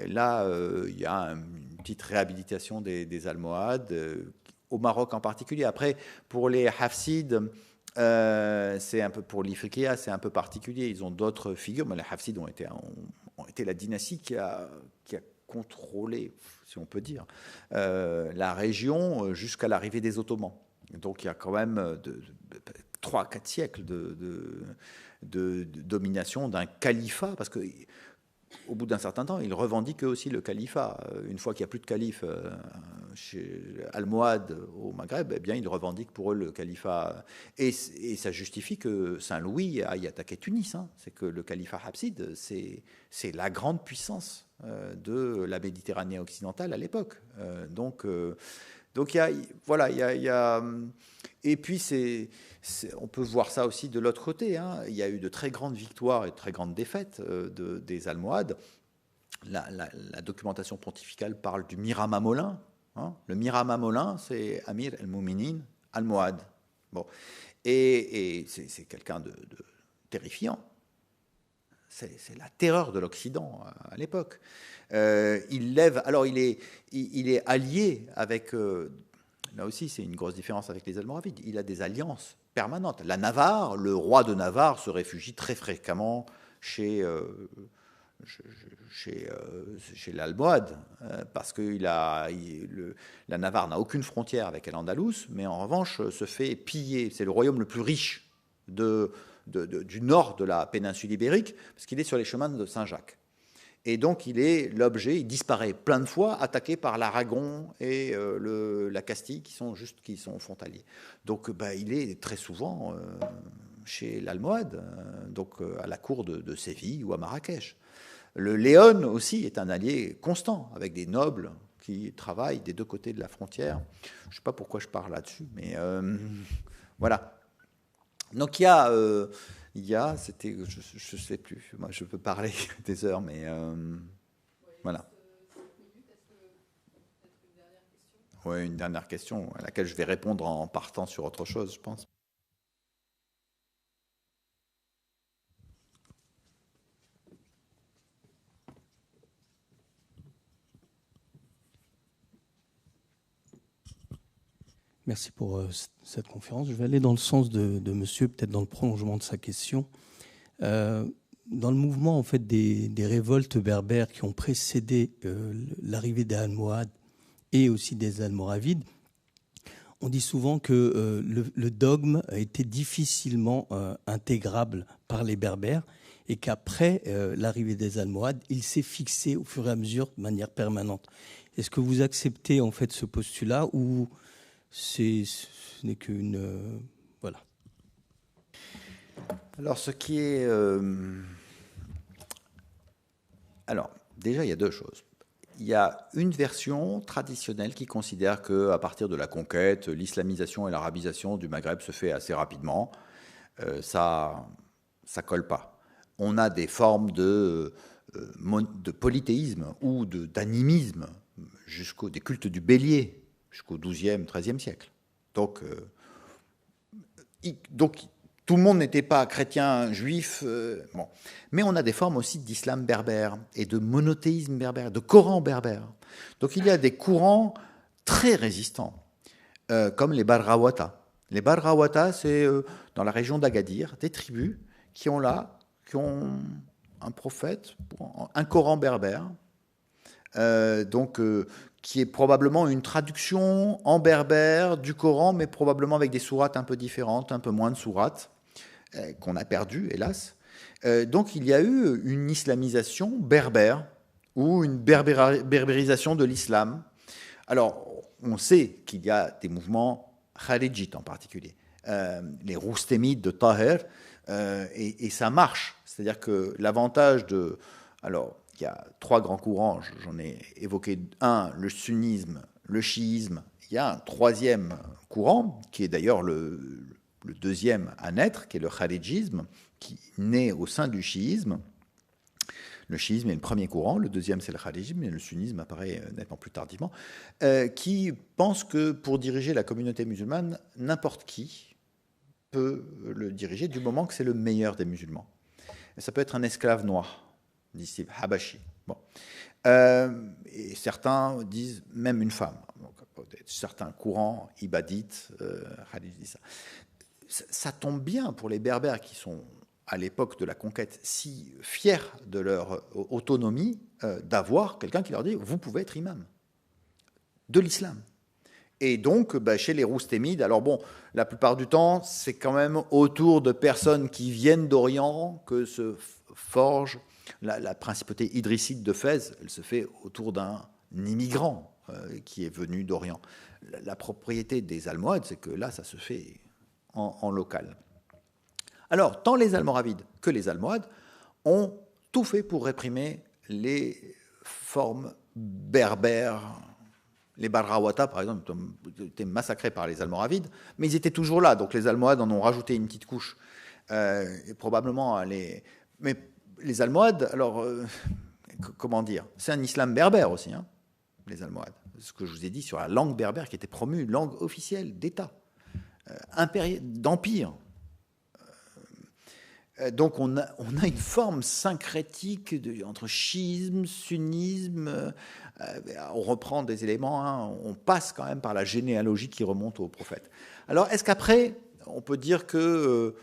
là, il y a une petite réhabilitation des Almohades, au Maroc en particulier. Après, pour les Hafsides, c'est un peu, pour l'Ifriqiya, c'est un peu particulier. Ils ont d'autres figures, mais les Hafsides ont été la dynastie qui a contrôler, si on peut dire, la région jusqu'à l'arrivée des Ottomans. Donc il y a quand même 3-4 siècles de domination d'un califat, parce que au bout d'un certain temps, ils revendiquent aussi le califat. Une fois qu'il n'y a plus de calife chez Almohade au Maghreb, eh bien, ils revendiquent pour eux le califat. Et ça justifie que Saint-Louis aille attaquer Tunis. Hein. C'est que le califat hafside, c'est la grande puissance de la Méditerranée occidentale à l'époque. Donc il y a et puis on peut voir ça aussi de l'autre côté, hein. Il y a eu de très grandes victoires et de très grandes défaites des Almohades. La documentation pontificale parle du Miram Molin, hein. Le Miram Molin, c'est Amir el-Mouminin Almohade. Bon, et c'est quelqu'un de terrifiant. C'est la terreur de l'Occident à l'époque. Il est allié avec... là aussi, c'est une grosse différence avec les Almoravides. Il a des alliances permanentes. La Navarre, le roi de Navarre se réfugie très fréquemment chez l'Almohade, parce que la Navarre n'a aucune frontière avec l'Andalous, mais en revanche se fait piller. C'est le royaume le plus riche du nord de la péninsule ibérique, parce qu'il est sur les chemins de Saint-Jacques. Et donc il disparaît plein de fois, attaqué par l'Aragon et la Castille, qui sont frontaliers. Donc il est très souvent chez l'Almohade, donc à la cour de Séville ou à Marrakech. Le Léon aussi est un allié constant, avec des nobles qui travaillent des deux côtés de la frontière. Je ne sais pas pourquoi je parle là-dessus, mais voilà. Donc il y a c'était, je ne sais plus, moi je peux parler des heures, mais voilà. Oui, une dernière question à laquelle je vais répondre en partant sur autre chose, je pense. Merci pour cette conférence. Je vais aller dans le sens de monsieur, peut-être dans le prolongement de sa question. Dans le mouvement en fait, des révoltes berbères qui ont précédé l'arrivée des Almohades et aussi des Almoravides, on dit souvent que le dogme a été difficilement intégrable par les Berbères et qu'après l'arrivée des Almohades, il s'est fixé au fur et à mesure de manière permanente. Est-ce que vous acceptez en fait ce postulat ou ce n'est qu'une... voilà. Alors, ce qui est... Alors, déjà, il y a deux choses. Il y a une version traditionnelle qui considère qu'à partir de la conquête, l'islamisation et l'arabisation du Maghreb se fait assez rapidement. Ça colle pas. On a des formes de polythéisme ou d'animisme, des cultes du bélier, jusqu'au XIIe, XIIIe siècle. Donc, tout le monde n'était pas chrétien, juif. Bon. Mais on a des formes aussi d'islam berbère et de monothéisme berbère, de Coran berbère. Donc il y a des courants très résistants, comme les Barrawata. Les Barrawata, c'est dans la région d'Agadir, des tribus qui ont un prophète, un Coran berbère, qui est probablement une traduction en berbère du Coran, mais probablement avec des sourates un peu différentes, un peu moins de sourates, qu'on a perdues, hélas. Donc il y a eu une islamisation berbère, ou une berbérisation de l'islam. Alors, on sait qu'il y a des mouvements kharijites en particulier, les roustémites de Taher, et ça marche. C'est-à-dire que l'avantage de... Alors, il y a trois grands courants, j'en ai évoqué un, le sunnisme, le chiisme. Il y a un troisième courant, qui est d'ailleurs le deuxième à naître, qui est le kharijisme, qui naît au sein du chiisme. Le chiisme est le premier courant, le deuxième c'est le kharijisme, et le sunnisme apparaît nettement plus tardivement, qui pense que pour diriger la communauté musulmane, n'importe qui peut le diriger du moment que c'est le meilleur des musulmans. Et ça peut être un esclave noir, dit Habashi. Bon. Et certains disent même une femme. Donc, certains courants, ibadites, disent ça. Ça tombe bien pour les Berbères qui sont, à l'époque de la conquête, si fiers de leur autonomie, d'avoir quelqu'un qui leur dit « vous pouvez être imam de l'islam ». Et donc, chez les roustémides, alors bon, la plupart du temps, c'est quand même autour de personnes qui viennent d'Orient que se forge la principauté idrisside de Fès. Elle se fait autour d'un immigrant qui est venu d'Orient. La propriété des Almohades, c'est que là, ça se fait en local. Alors, tant les Almoravides que les Almohades ont tout fait pour réprimer les formes berbères. Les Barrawata, par exemple, étaient massacrés par les Almoravides, mais ils étaient toujours là. Donc les Almohades en ont rajouté une petite couche. Et probablement mais les Almohades, alors, comment dire, c'est un islam berbère aussi, hein, les Almohades. Ce que je vous ai dit sur la langue berbère qui était promue langue officielle d'État, d'empire. Donc on a une forme syncrétique entre chiisme, sunnisme. On reprend des éléments, hein, on passe quand même par la généalogie qui remonte au prophète. Alors est-ce qu'après, on peut dire que...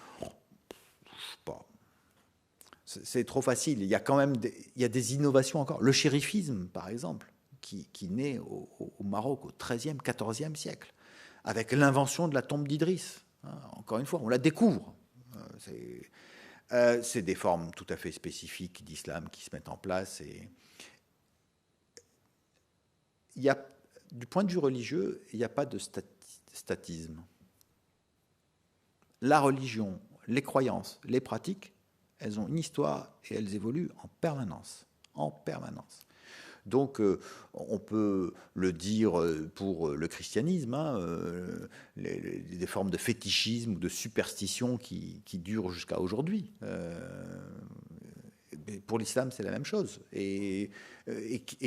c'est trop facile. Il y a quand même des innovations encore. Le chérifisme, par exemple, qui naît au Maroc au XIIIe, XIVe siècle, avec l'invention de la tombe d'Idriss. Encore une fois, on la découvre. C'est des formes tout à fait spécifiques d'islam qui se mettent en place. Et du point de vue religieux, il n'y a pas de statisme. La religion les croyances, les pratiques, elles ont une histoire et elles évoluent en permanence. En permanence. Donc, on peut le dire pour le christianisme, des formes de fétichisme ou de superstition qui durent jusqu'à aujourd'hui. Pour l'islam, c'est la même chose, et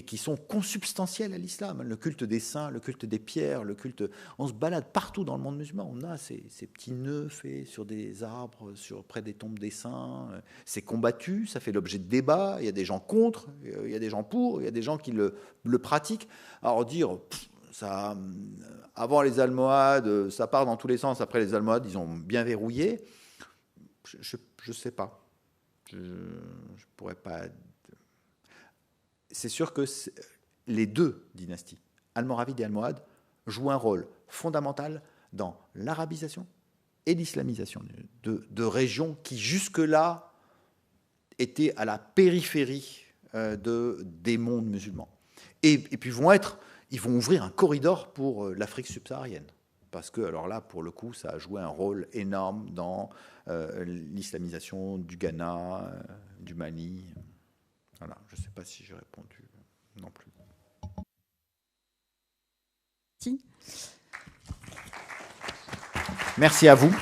qui sont consubstantielles à l'islam. Le culte des saints, le culte des pierres, le culte... On se balade partout dans le monde musulman. On a ces petits nœuds faits sur des arbres, près des tombes des saints. C'est combattu, ça fait l'objet de débats. Il y a des gens contre, il y a des gens pour, il y a des gens qui le pratiquent. Alors dire... Ça, avant les Almohades, ça part dans tous les sens. Après les Almohades, ils ont bien verrouillé. Je ne sais pas. Je pourrais pas. C'est sûr que les deux dynasties, almoravide et almohade, jouent un rôle fondamental dans l'arabisation et l'islamisation de régions qui jusque-là étaient à la périphérie des mondes musulmans. Et puis ils vont ouvrir un corridor pour l'Afrique subsaharienne. Parce que, alors là, pour le coup, ça a joué un rôle énorme dans l'islamisation du Ghana, du Mali. Voilà, je ne sais pas si j'ai répondu non plus. Merci à vous.